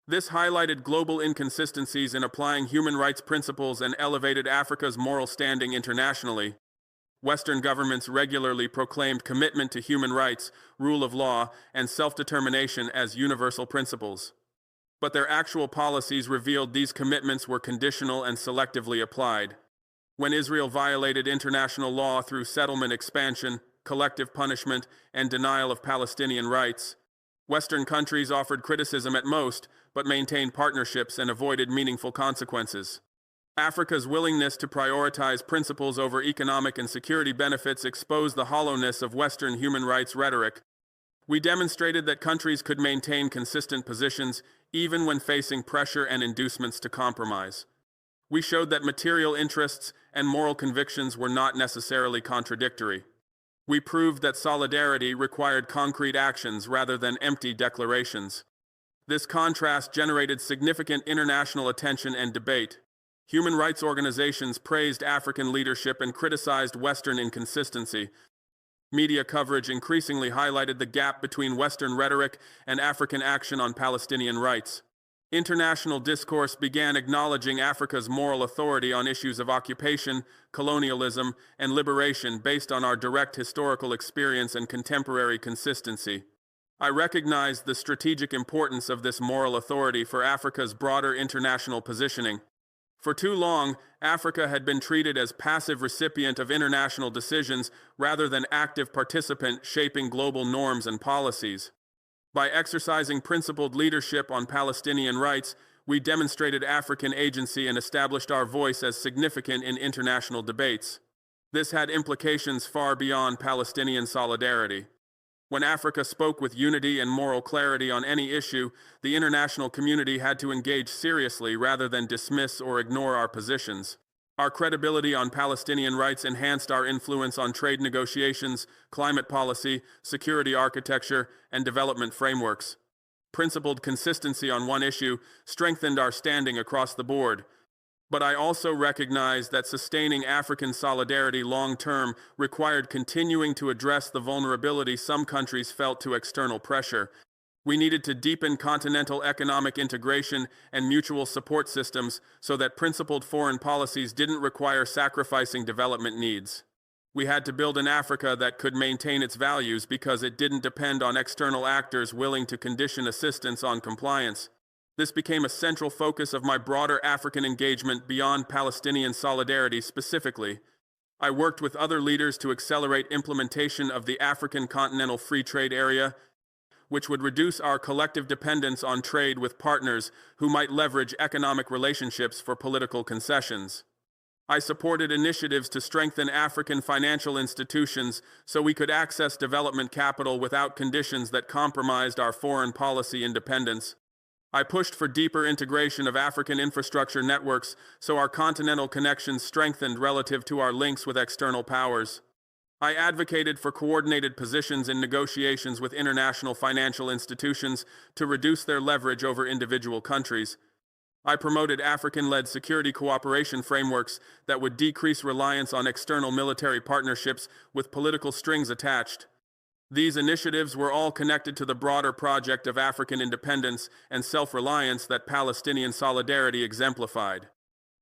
This highlighted global inconsistencies in applying human rights principles and elevated Africa's moral standing internationally. Western governments regularly proclaimed commitment to human rights, rule of law, and self-determination as universal principles. But their actual policies revealed these commitments were conditional and selectively applied. When Israel violated international law through settlement expansion, collective punishment, and denial of Palestinian rights, Western countries offered criticism at most, but maintained partnerships and avoided meaningful consequences. Africa's willingness to prioritize principles over economic and security benefits exposed the hollowness of Western human rights rhetoric. We demonstrated that countries could maintain consistent positions even when facing pressure and inducements to compromise. We showed that material interests and moral convictions were not necessarily contradictory. We proved that solidarity required concrete actions rather than empty declarations. This contrast generated significant international attention and debate. Human rights organizations praised African leadership and criticized Western inconsistency. Media coverage increasingly highlighted the gap between Western rhetoric and African action on Palestinian rights. International discourse began acknowledging Africa's moral authority on issues of occupation, colonialism, and liberation based on our direct historical experience and contemporary consistency. I recognized the strategic importance of this moral authority for Africa's broader international positioning. For too long, Africa had been treated as passive recipient of international decisions rather than active participant shaping global norms and policies. By exercising principled leadership on Palestinian rights, we demonstrated African agency and established our voice as significant in international debates. This had implications far beyond Palestinian solidarity. When Africa spoke with unity and moral clarity on any issue, the international community had to engage seriously rather than dismiss or ignore our positions. Our credibility on Palestinian rights enhanced our influence on trade negotiations, climate policy, security architecture, and development frameworks. Principled consistency on one issue strengthened our standing across the board. But I also recognized that sustaining African solidarity long-term required continuing to address the vulnerability some countries felt to external pressure. We needed to deepen continental economic integration and mutual support systems so that principled foreign policies didn't require sacrificing development needs. We had to build an Africa that could maintain its values because it didn't depend on external actors willing to condition assistance on compliance. This became a central focus of my broader African engagement beyond Palestinian solidarity specifically. I worked with other leaders to accelerate implementation of the African Continental Free Trade Area, which would reduce our collective dependence on trade with partners who might leverage economic relationships for political concessions. I supported initiatives to strengthen African financial institutions so we could access development capital without conditions that compromised our foreign policy independence. I pushed for deeper integration of African infrastructure networks so our continental connections strengthened relative to our links with external powers. I advocated for coordinated positions in negotiations with international financial institutions to reduce their leverage over individual countries. I promoted African-led security cooperation frameworks that would decrease reliance on external military partnerships with political strings attached. These initiatives were all connected to the broader project of African independence and self-reliance that Palestinian solidarity exemplified.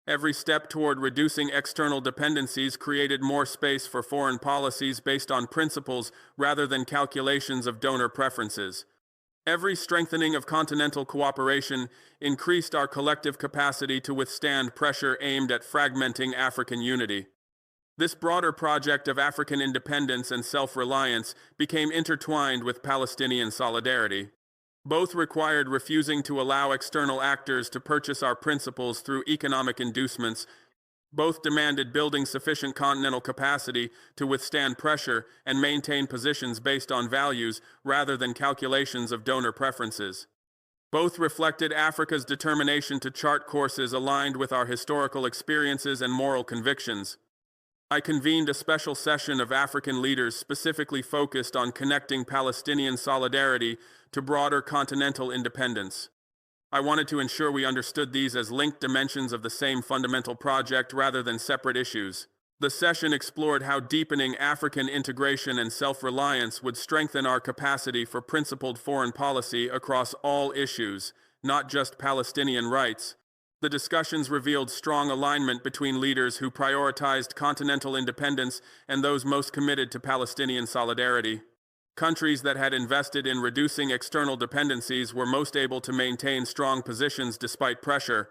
Every step toward reducing external dependencies created more space for foreign policies based on principles rather than calculations of donor preferences. Every strengthening of continental cooperation increased our collective capacity to withstand pressure aimed at fragmenting African unity. This broader project of African independence and self-reliance became intertwined with Palestinian solidarity. Both required refusing to allow external actors to purchase our principles through economic inducements. Both demanded building sufficient continental capacity to withstand pressure and maintain positions based on values rather than calculations of donor preferences. Both reflected Africa's determination to chart courses aligned with our historical experiences and moral convictions. I convened a special session of African leaders specifically focused on connecting Palestinian solidarity to broader continental independence. I wanted to ensure we understood these as linked dimensions of the same fundamental project rather than separate issues. The session explored how deepening African integration and self-reliance would strengthen our capacity for principled foreign policy across all issues, not just Palestinian rights. The discussions revealed strong alignment between leaders who prioritized continental independence and those most committed to Palestinian solidarity. Countries that had invested in reducing external dependencies were most able to maintain strong positions despite pressure.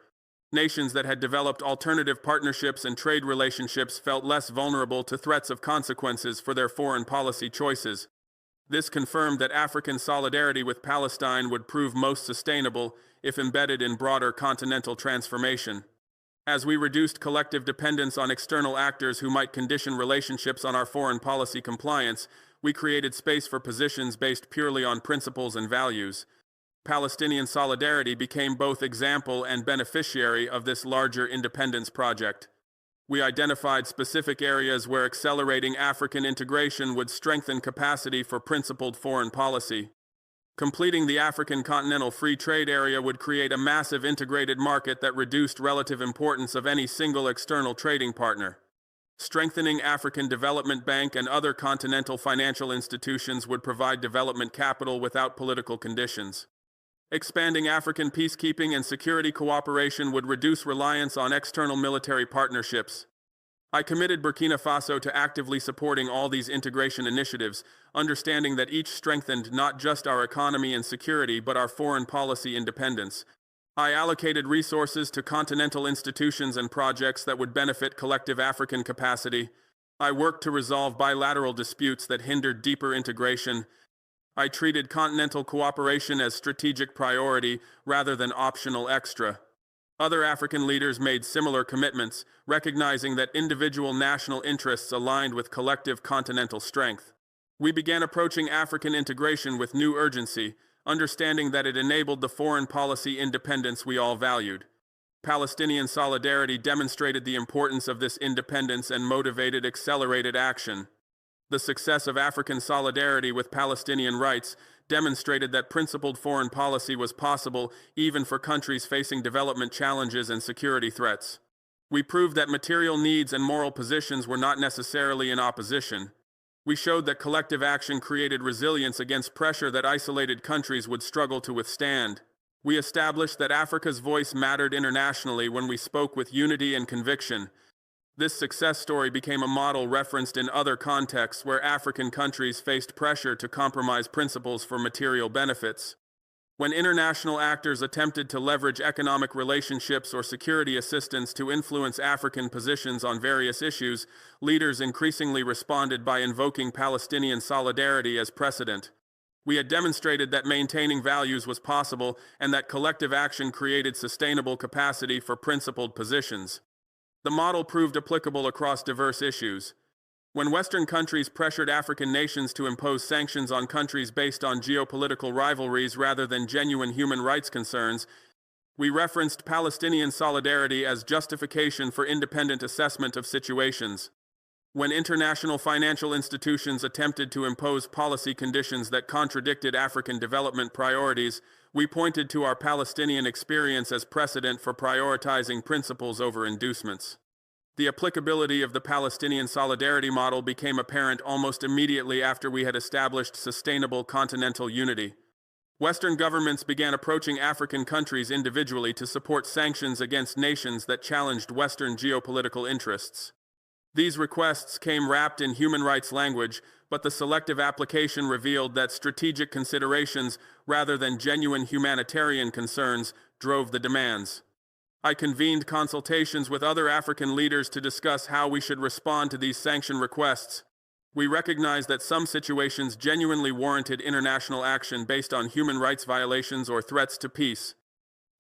Nations that had developed alternative partnerships and trade relationships felt less vulnerable to threats of consequences for their foreign policy choices. This confirmed that African solidarity with Palestine would prove most sustainable if embedded in broader continental transformation. As we reduced collective dependence on external actors who might condition relationships on our foreign policy compliance, we created space for positions based purely on principles and values. Palestinian solidarity became both example and beneficiary of this larger independence project. We identified specific areas where accelerating African integration would strengthen capacity for principled foreign policy. Completing the African Continental Free Trade Area would create a massive integrated market that reduced relative importance of any single external trading partner. Strengthening African Development Bank and other continental financial institutions would provide development capital without political conditions. Expanding African peacekeeping and security cooperation would reduce reliance on external military partnerships. I committed Burkina Faso to actively supporting all these integration initiatives, understanding that each strengthened not just our economy and security but our foreign policy independence. I allocated resources to continental institutions and projects that would benefit collective African capacity. I worked to resolve bilateral disputes that hindered deeper integration. I treated continental cooperation as strategic priority rather than optional extra. Other African leaders made similar commitments, recognizing that individual national interests aligned with collective continental strength. We began approaching African integration with new urgency, understanding that it enabled the foreign policy independence we all valued. Palestinian solidarity demonstrated the importance of this independence and motivated accelerated action. The success of African solidarity with Palestinian rights demonstrated that principled foreign policy was possible even for countries facing development challenges and security threats. We proved that material needs and moral positions were not necessarily in opposition. We showed that collective action created resilience against pressure that isolated countries would struggle to withstand. We established that Africa's voice mattered internationally when we spoke with unity and conviction. This success story became a model referenced in other contexts where African countries faced pressure to compromise principles for material benefits. When international actors attempted to leverage economic relationships or security assistance to influence African positions on various issues, leaders increasingly responded by invoking Palestinian solidarity as precedent. We had demonstrated that maintaining values was possible and that collective action created sustainable capacity for principled positions. The model proved applicable across diverse issues. When Western countries pressured African nations to impose sanctions on countries based on geopolitical rivalries rather than genuine human rights concerns, we referenced Palestinian solidarity as justification for independent assessment of situations. When international financial institutions attempted to impose policy conditions that contradicted African development priorities, we pointed to our Palestinian experience as precedent for prioritizing principles over inducements. The applicability of the Palestinian solidarity model became apparent almost immediately after we had established sustainable continental unity. Western governments began approaching African countries individually to support sanctions against nations that challenged Western geopolitical interests. These requests came wrapped in human rights language, but the selective application revealed that strategic considerations, rather than genuine humanitarian concerns, drove the demands. I convened consultations with other African leaders to discuss how we should respond to these sanction requests. We recognized that some situations genuinely warranted international action based on human rights violations or threats to peace.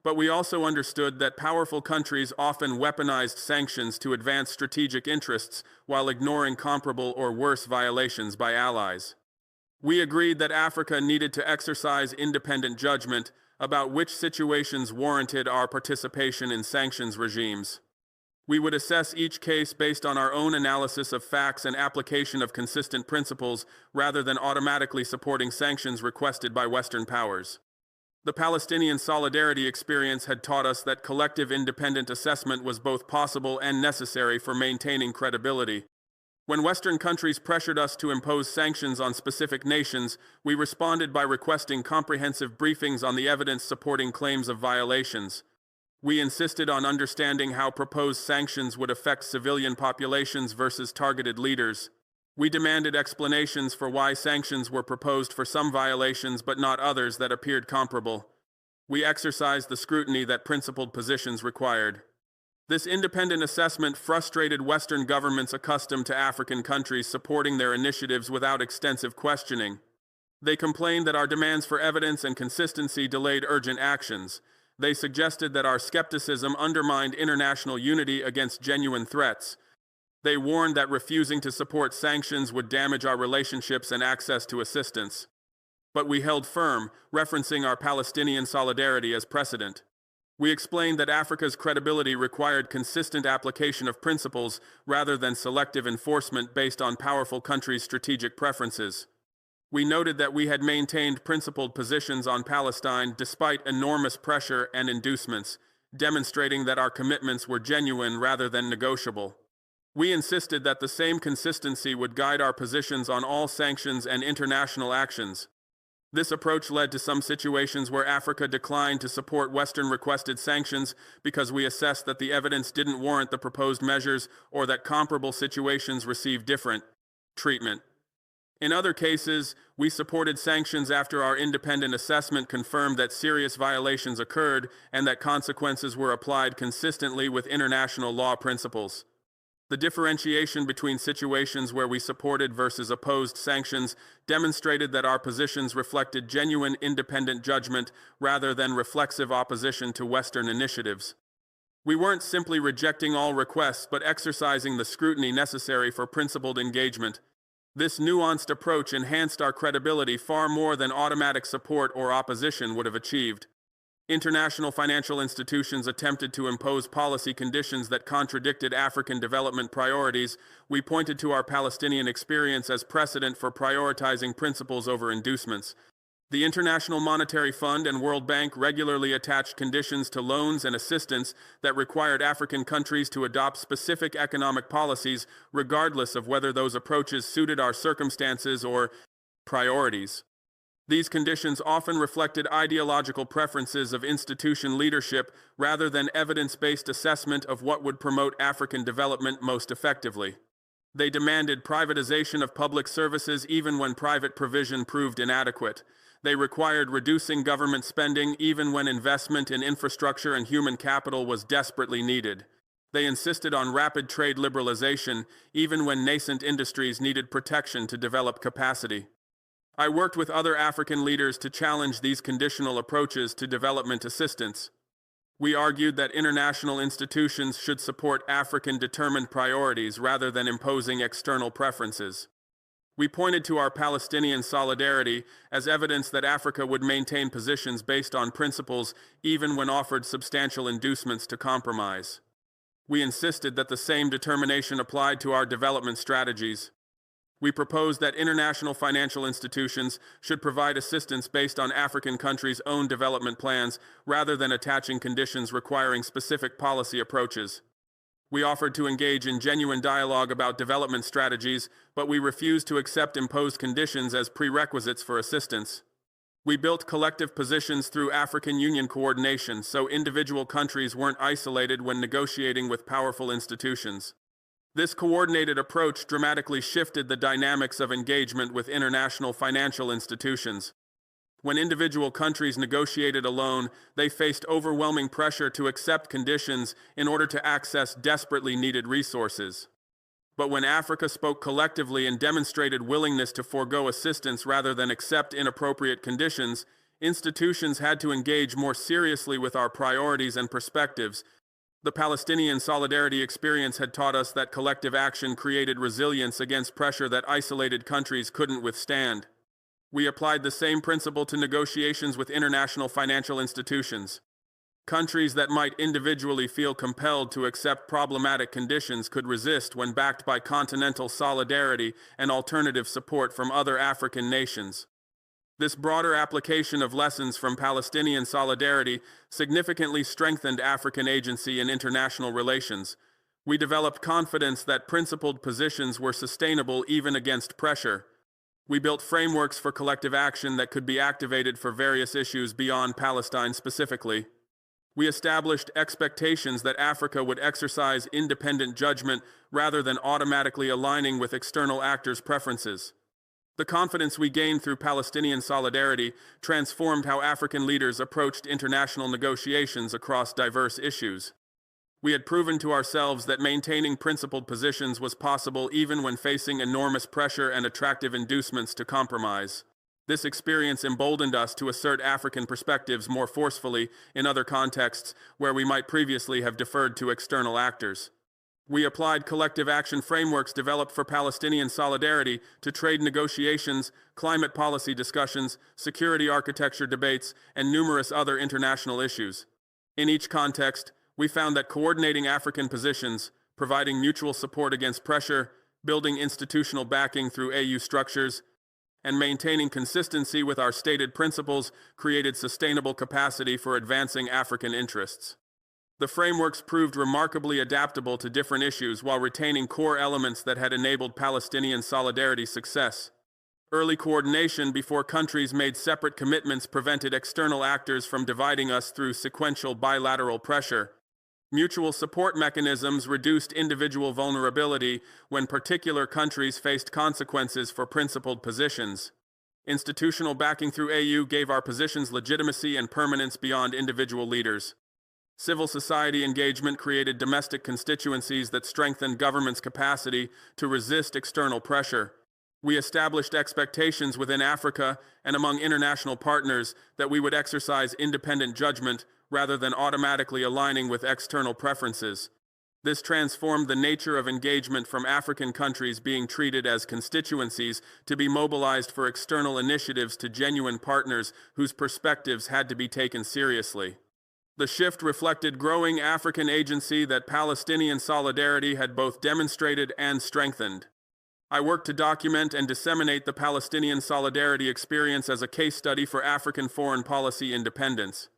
But we also understood that powerful countries often weaponized sanctions to advance strategic interests while ignoring comparable or worse violations by allies. We agreed that Africa needed to exercise independent judgment about which situations warranted our participation in sanctions regimes. We would assess each case based on our own analysis of facts and application of consistent principles rather than automatically supporting sanctions requested by Western powers. The Palestinian solidarity experience had taught us that collective independent assessment was both possible and necessary for maintaining credibility. When Western countries pressured us to impose sanctions on specific nations, we responded by requesting comprehensive briefings on the evidence supporting claims of violations. We insisted on understanding how proposed sanctions would affect civilian populations versus targeted leaders. We demanded explanations for why sanctions were proposed for some violations but not others that appeared comparable. We exercised the scrutiny that principled positions required. This independent assessment frustrated Western governments accustomed to African countries supporting their initiatives without extensive questioning. They complained that our demands for evidence and consistency delayed urgent actions. They suggested that our skepticism undermined international unity against genuine threats. They warned that refusing to support sanctions would damage our relationships and access to assistance. But we held firm, referencing our Palestinian solidarity as precedent. We explained that Africa's credibility required consistent application of principles rather than selective enforcement based on powerful countries' strategic preferences. We noted that we had maintained principled positions on Palestine despite enormous pressure and inducements, demonstrating that our commitments were genuine rather than negotiable. We insisted that the same consistency would guide our positions on all sanctions and international actions. This approach led to some situations where Africa declined to support Western-requested sanctions because we assessed that the evidence didn't warrant the proposed measures or that comparable situations received different treatment. In other cases, we supported sanctions after our independent assessment confirmed that serious violations occurred and that consequences were applied consistently with international law principles. The differentiation between situations where we supported versus opposed sanctions demonstrated that our positions reflected genuine independent judgment rather than reflexive opposition to Western initiatives. We weren't simply rejecting all requests but exercising the scrutiny necessary for principled engagement. This nuanced approach enhanced our credibility far more than automatic support or opposition would have achieved. International financial institutions attempted to impose policy conditions that contradicted African development priorities. We pointed to our Palestinian experience as precedent for prioritizing principles over inducements. The International Monetary Fund and World Bank regularly attached conditions to loans and assistance that required African countries to adopt specific economic policies, regardless of whether those approaches suited our circumstances or priorities. These conditions often reflected ideological preferences of institution leadership rather than evidence-based assessment of what would promote African development most effectively. They demanded privatization of public services even when private provision proved inadequate. They required reducing government spending even when investment in infrastructure and human capital was desperately needed. They insisted on rapid trade liberalization even when nascent industries needed protection to develop capacity. I worked with other African leaders to challenge these conditional approaches to development assistance. We argued that international institutions should support African-determined priorities rather than imposing external preferences. We pointed to our Palestinian solidarity as evidence that Africa would maintain positions based on principles even when offered substantial inducements to compromise. We insisted that the same determination applied to our development strategies. We proposed that international financial institutions should provide assistance based on African countries' own development plans rather than attaching conditions requiring specific policy approaches. We offered to engage in genuine dialogue about development strategies, but we refused to accept imposed conditions as prerequisites for assistance. We built collective positions through African Union coordination so individual countries weren't isolated when negotiating with powerful institutions. This coordinated approach dramatically shifted the dynamics of engagement with international financial institutions. When individual countries negotiated alone, they faced overwhelming pressure to accept conditions in order to access desperately needed resources. But when Africa spoke collectively and demonstrated willingness to forego assistance rather than accept inappropriate conditions, institutions had to engage more seriously with our priorities and perspectives. The Palestinian solidarity experience had taught us that collective action created resilience against pressure that isolated countries couldn't withstand. We applied the same principle to negotiations with international financial institutions. Countries that might individually feel compelled to accept problematic conditions could resist when backed by continental solidarity and alternative support from other African nations. This broader application of lessons from Palestinian solidarity significantly strengthened African agency in international relations. We developed confidence that principled positions were sustainable even against pressure. We built frameworks for collective action that could be activated for various issues beyond Palestine specifically. We established expectations that Africa would exercise independent judgment rather than automatically aligning with external actors' preferences. The confidence we gained through Palestinian solidarity transformed how African leaders approached international negotiations across diverse issues. We had proven to ourselves that maintaining principled positions was possible even when facing enormous pressure and attractive inducements to compromise. This experience emboldened us to assert African perspectives more forcefully in other contexts where we might previously have deferred to external actors. We applied collective action frameworks developed for Palestinian solidarity to trade negotiations, climate policy discussions, security architecture debates, and numerous other international issues. In each context, we found that coordinating African positions, providing mutual support against pressure, building institutional backing through AU structures, and maintaining consistency with our stated principles created sustainable capacity for advancing African interests. The frameworks proved remarkably adaptable to different issues while retaining core elements that had enabled Palestinian solidarity success. Early coordination before countries made separate commitments prevented external actors from dividing us through sequential bilateral pressure. Mutual support mechanisms reduced individual vulnerability when particular countries faced consequences for principled positions. Institutional backing through AU gave our positions legitimacy and permanence beyond individual leaders. Civil society engagement created domestic constituencies that strengthened government's capacity to resist external pressure. We established expectations within Africa and among international partners that we would exercise independent judgment rather than automatically aligning with external preferences. This transformed the nature of engagement from African countries being treated as constituencies to be mobilized for external initiatives to genuine partners whose perspectives had to be taken seriously. The shift reflected growing African agency that Palestinian solidarity had both demonstrated and strengthened. I worked to document and disseminate the Palestinian solidarity experience as a case study for African foreign policy independence.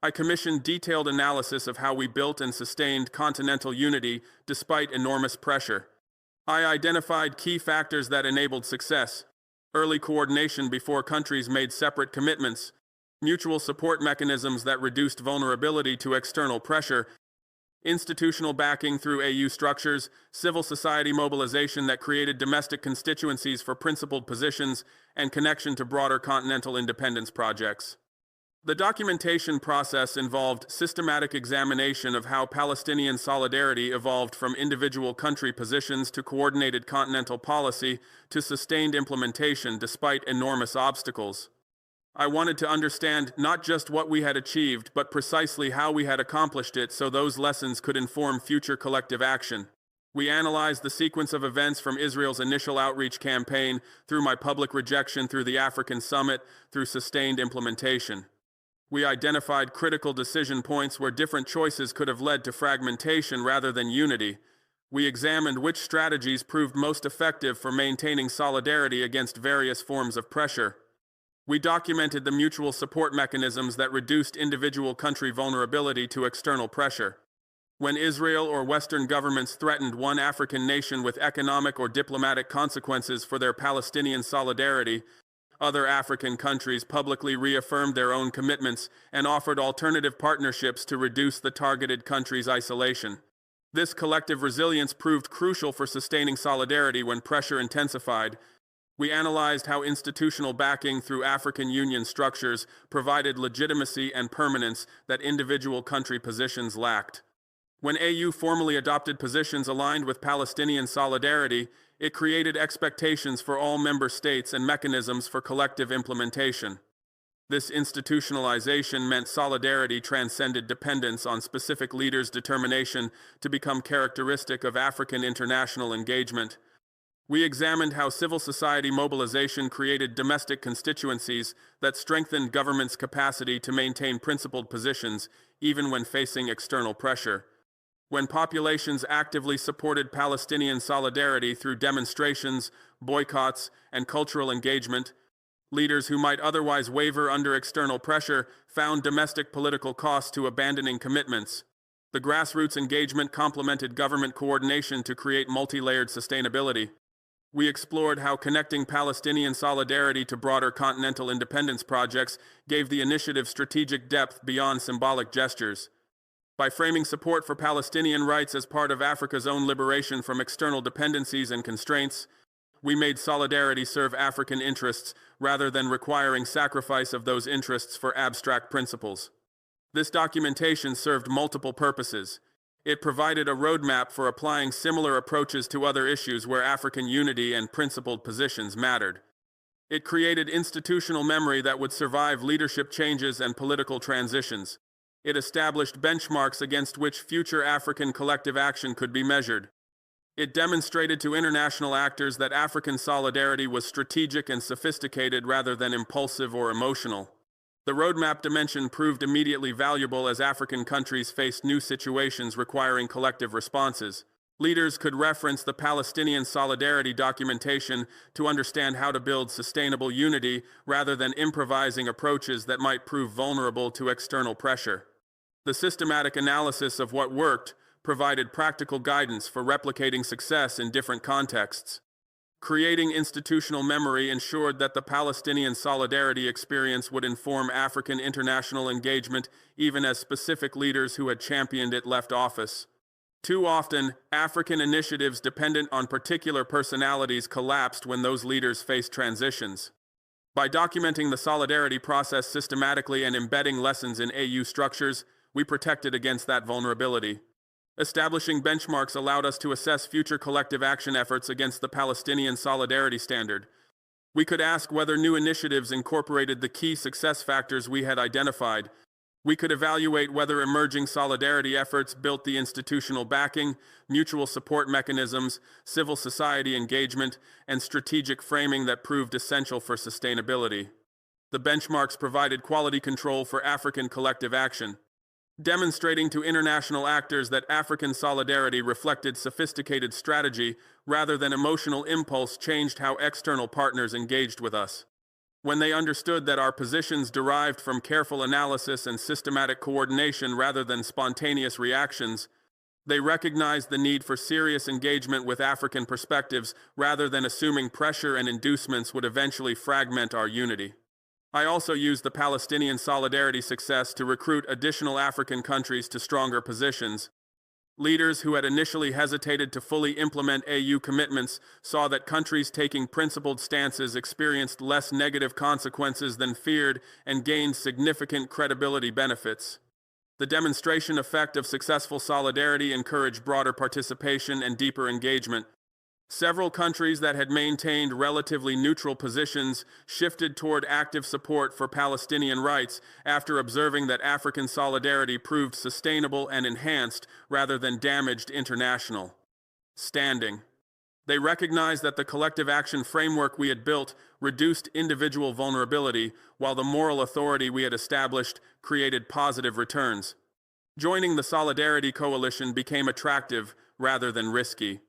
I commissioned detailed analysis of how we built and sustained continental unity despite enormous pressure. I identified key factors that enabled success: early coordination before countries made separate commitments, mutual support mechanisms that reduced vulnerability to external pressure, institutional backing through AU structures, civil society mobilization that created domestic constituencies for principled positions, and connection to broader continental independence projects. The documentation process involved systematic examination of how Palestinian solidarity evolved from individual country positions to coordinated continental policy to sustained implementation despite enormous obstacles. I wanted to understand not just what we had achieved, but precisely how we had accomplished it so those lessons could inform future collective action. We analyzed the sequence of events from Israel's initial outreach campaign, through my public rejection, through the African summit, through sustained implementation. We identified critical decision points where different choices could have led to fragmentation rather than unity. We examined which strategies proved most effective for maintaining solidarity against various forms of pressure. We documented the mutual support mechanisms that reduced individual country vulnerability to external pressure. When Israel or Western governments threatened one African nation with economic or diplomatic consequences for their Palestinian solidarity, other African countries publicly reaffirmed their own commitments and offered alternative partnerships to reduce the targeted country's isolation. This collective resilience proved crucial for sustaining solidarity when pressure intensified. We analyzed how institutional backing through African Union structures provided legitimacy and permanence that individual country positions lacked. When AU formally adopted positions aligned with Palestinian solidarity, it created expectations for all member states and mechanisms for collective implementation. This institutionalization meant solidarity transcended dependence on specific leaders' determination to become characteristic of African international engagement. We examined how civil society mobilization created domestic constituencies that strengthened government's capacity to maintain principled positions even when facing external pressure. When populations actively supported Palestinian solidarity through demonstrations, boycotts, and cultural engagement, leaders who might otherwise waver under external pressure found domestic political costs to abandoning commitments. The grassroots engagement complemented government coordination to create multi-layered sustainability. We explored how connecting Palestinian solidarity to broader continental independence projects gave the initiative strategic depth beyond symbolic gestures. By framing support for Palestinian rights as part of Africa's own liberation from external dependencies and constraints, we made solidarity serve African interests rather than requiring sacrifice of those interests for abstract principles. This documentation served multiple purposes. It provided a roadmap for applying similar approaches to other issues where African unity and principled positions mattered. It created institutional memory that would survive leadership changes and political transitions. It established benchmarks against which future African collective action could be measured. It demonstrated to international actors that African solidarity was strategic and sophisticated rather than impulsive or emotional. The roadmap dimension proved immediately valuable as African countries faced new situations requiring collective responses. Leaders could reference the Palestinian solidarity documentation to understand how to build sustainable unity rather than improvising approaches that might prove vulnerable to external pressure. The systematic analysis of what worked provided practical guidance for replicating success in different contexts. Creating institutional memory ensured that the Palestinian solidarity experience would inform African international engagement even as specific leaders who had championed it left office. Too often, African initiatives dependent on particular personalities collapsed when those leaders faced transitions. By documenting the solidarity process systematically and embedding lessons in AU structures, we protected against that vulnerability. Establishing benchmarks allowed us to assess future collective action efforts against the Palestinian Solidarity Standard. We could ask whether new initiatives incorporated the key success factors we had identified. We could evaluate whether emerging solidarity efforts built the institutional backing, mutual support mechanisms, civil society engagement, and strategic framing that proved essential for sustainability. The benchmarks provided quality control for African collective action, demonstrating to international actors that African solidarity reflected sophisticated strategy rather than emotional impulse changed how external partners engaged with us. When they understood that our positions derived from careful analysis and systematic coordination rather than spontaneous reactions, they recognized the need for serious engagement with African perspectives rather than assuming pressure and inducements would eventually fragment our unity. I also used the Palestinian solidarity success to recruit additional African countries to stronger positions. Leaders who had initially hesitated to fully implement AU commitments saw that countries taking principled stances experienced less negative consequences than feared and gained significant credibility benefits. The demonstration effect of successful solidarity encouraged broader participation and deeper engagement. Several countries that had maintained relatively neutral positions shifted toward active support for Palestinian rights after observing that African solidarity proved sustainable and enhanced rather than damaged international standing. They recognized that the collective action framework we had built reduced individual vulnerability, while the moral authority we had established created positive returns. Joining the Solidarity Coalition became attractive rather than risky.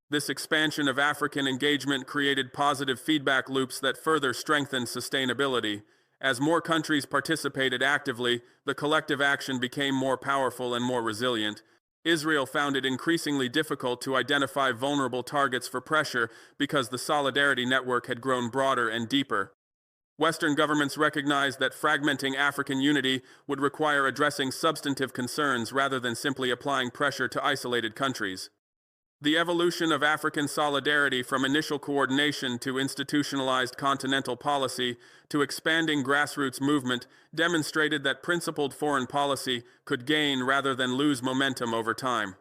This expansion of African engagement created positive feedback loops that further strengthened sustainability. As more countries participated actively, the collective action became more powerful and more resilient. Israel found it increasingly difficult to identify vulnerable targets for pressure because the solidarity network had grown broader and deeper. Western governments recognized that fragmenting African unity would require addressing substantive concerns rather than simply applying pressure to isolated countries. The evolution of African solidarity from initial coordination to institutionalized continental policy to expanding grassroots movement demonstrated that principled foreign policy could gain rather than lose momentum over time.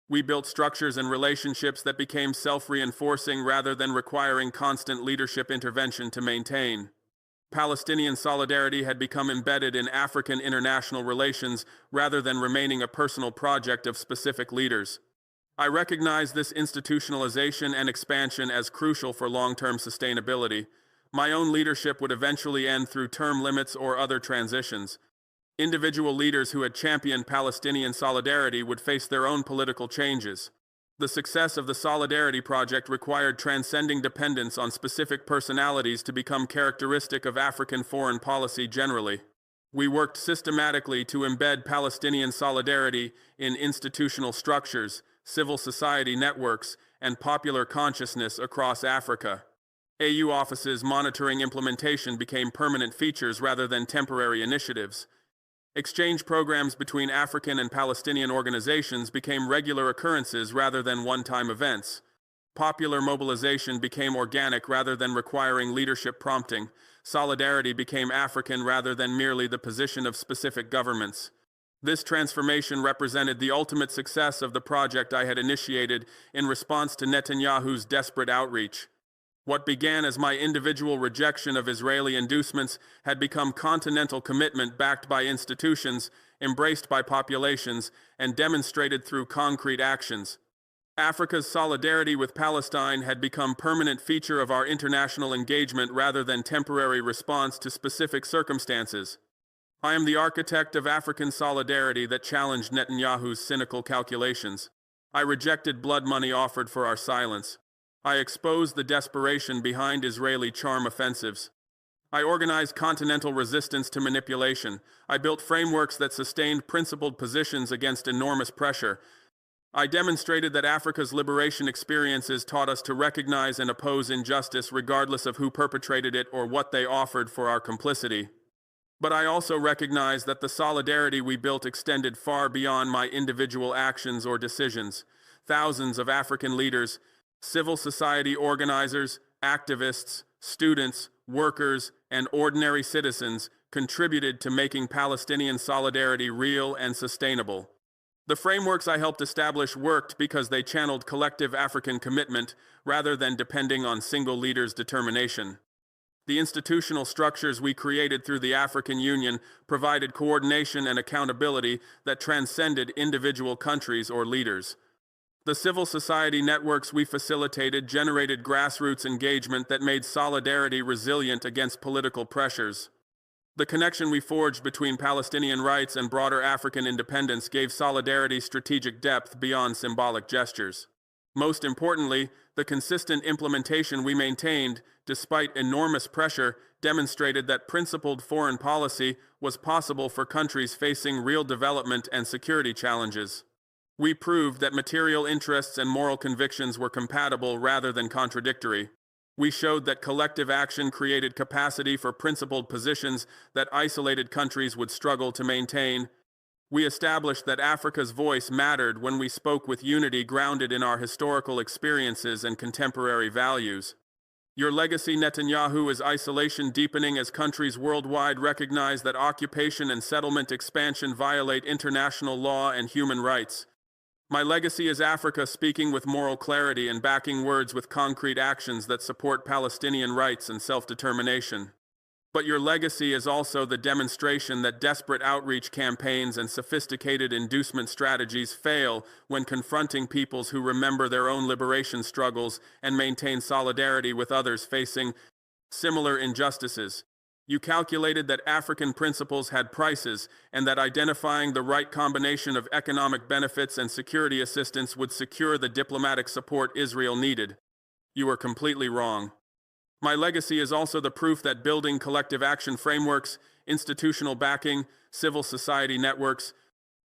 We built structures and relationships that became self-reinforcing rather than requiring constant leadership intervention to maintain. Palestinian solidarity had become embedded in African international relations rather than remaining a personal project of specific leaders. I recognize this institutionalization and expansion as crucial for long-term sustainability. My own leadership would eventually end through term limits or other transitions. Individual leaders who had championed Palestinian solidarity would face their own political changes. The success of the Solidarity Project required transcending dependence on specific personalities to become characteristic of African foreign policy generally. We worked systematically to embed Palestinian solidarity in institutional structures, civil society networks, and popular consciousness across Africa. AU offices monitoring implementation became permanent features rather than temporary initiatives. Exchange programs between African and Palestinian organizations became regular occurrences rather than one-time events. Popular mobilization became organic rather than requiring leadership prompting. Solidarity became African rather than merely the position of specific governments. This transformation represented the ultimate success of the project I had initiated in response to Netanyahu's desperate outreach. What began as my individual rejection of Israeli inducements had become continental commitment backed by institutions, embraced by populations, and demonstrated through concrete actions. Africa's solidarity with Palestine had become permanent feature of our international engagement rather than temporary response to specific circumstances. I am the architect of African solidarity that challenged Netanyahu's cynical calculations. I rejected blood money offered for our silence. I exposed the desperation behind Israeli charm offensives. I organized continental resistance to manipulation. I built frameworks that sustained principled positions against enormous pressure. I demonstrated that Africa's liberation experiences taught us to recognize and oppose injustice regardless of who perpetrated it or what they offered for our complicity. But I also recognized that the solidarity we built extended far beyond my individual actions or decisions. Thousands of African leaders, civil society organizers, activists, students, workers, and ordinary citizens contributed to making Palestinian solidarity real and sustainable. The frameworks I helped establish worked because they channeled collective African commitment rather than depending on single leaders' determination. The institutional structures we created through the African Union provided coordination and accountability that transcended individual countries or leaders. The civil society networks we facilitated generated grassroots engagement that made solidarity resilient against political pressures. The connection we forged between Palestinian rights and broader African independence gave solidarity strategic depth beyond symbolic gestures. Most importantly, the consistent implementation we maintained, despite enormous pressure, demonstrated that principled foreign policy was possible for countries facing real development and security challenges. We proved that material interests and moral convictions were compatible rather than contradictory. We showed that collective action created capacity for principled positions that isolated countries would struggle to maintain. We established that Africa's voice mattered when we spoke with unity grounded in our historical experiences and contemporary values. Your legacy, Netanyahu, is isolation deepening as countries worldwide recognize that occupation and settlement expansion violate international law and human rights. My legacy is Africa speaking with moral clarity and backing words with concrete actions that support Palestinian rights and self-determination. But your legacy is also the demonstration that desperate outreach campaigns and sophisticated inducement strategies fail when confronting peoples who remember their own liberation struggles and maintain solidarity with others facing similar injustices. You calculated that African principles had prices and that identifying the right combination of economic benefits and security assistance would secure the diplomatic support Israel needed. You were completely wrong. My legacy is also the proof that building collective action frameworks, institutional backing, civil society networks,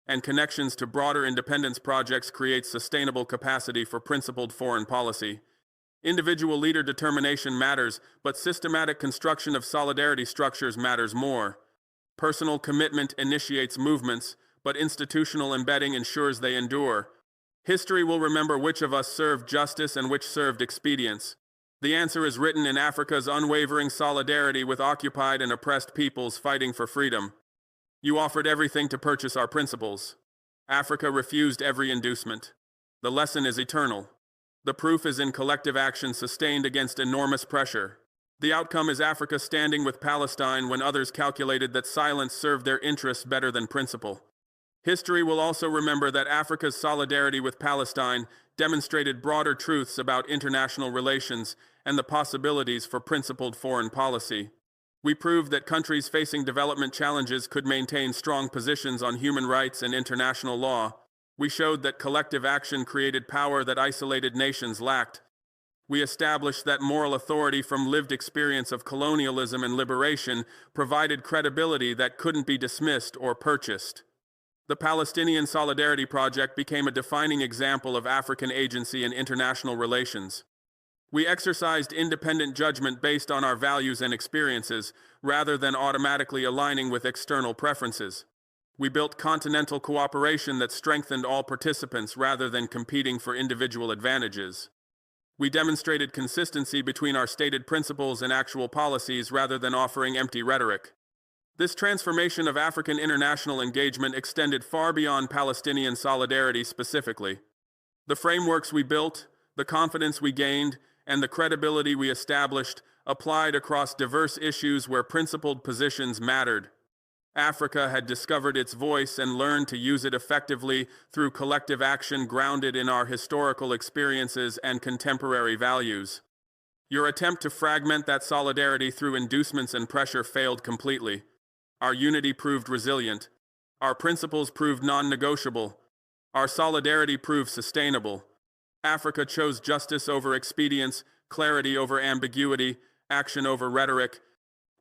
and connections to broader independence projects creates sustainable capacity for principled foreign policy. Individual leader determination matters, but systematic construction of solidarity structures matters more. Personal commitment initiates movements, but institutional embedding ensures they endure. History will remember which of us served justice and which served expedience. The answer is written in Africa's unwavering solidarity with occupied and oppressed peoples fighting for freedom. You offered everything to purchase our principles. Africa refused every inducement. The lesson is eternal. The proof is in collective action sustained against enormous pressure. The outcome is Africa standing with Palestine when others calculated that silence served their interests better than principle. History will also remember that Africa's solidarity with Palestine demonstrated broader truths about international relations and the possibilities for principled foreign policy. We proved that countries facing development challenges could maintain strong positions on human rights and international law. We showed that collective action created power that isolated nations lacked. We established that moral authority from lived experience of colonialism and liberation provided credibility that couldn't be dismissed or purchased. The Palestinian Solidarity Project became a defining example of African agency in international relations. We exercised independent judgment based on our values and experiences, rather than automatically aligning with external preferences. We built continental cooperation that strengthened all participants rather than competing for individual advantages. We demonstrated consistency between our stated principles and actual policies rather than offering empty rhetoric. This transformation of African international engagement extended far beyond Palestinian solidarity specifically. The frameworks we built, the confidence we gained, and the credibility we established applied across diverse issues where principled positions mattered. Africa had discovered its voice and learned to use it effectively through collective action grounded in our historical experiences and contemporary values. Your attempt to fragment that solidarity through inducements and pressure failed completely. Our unity proved resilient. Our principles proved non-negotiable. Our solidarity proved sustainable. Africa chose justice over expedience, clarity over ambiguity, action over rhetoric.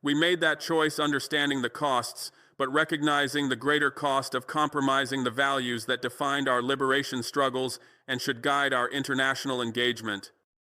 We made that choice understanding the costs, but recognizing the greater cost of compromising the values that defined our liberation struggles and should guide our international engagement.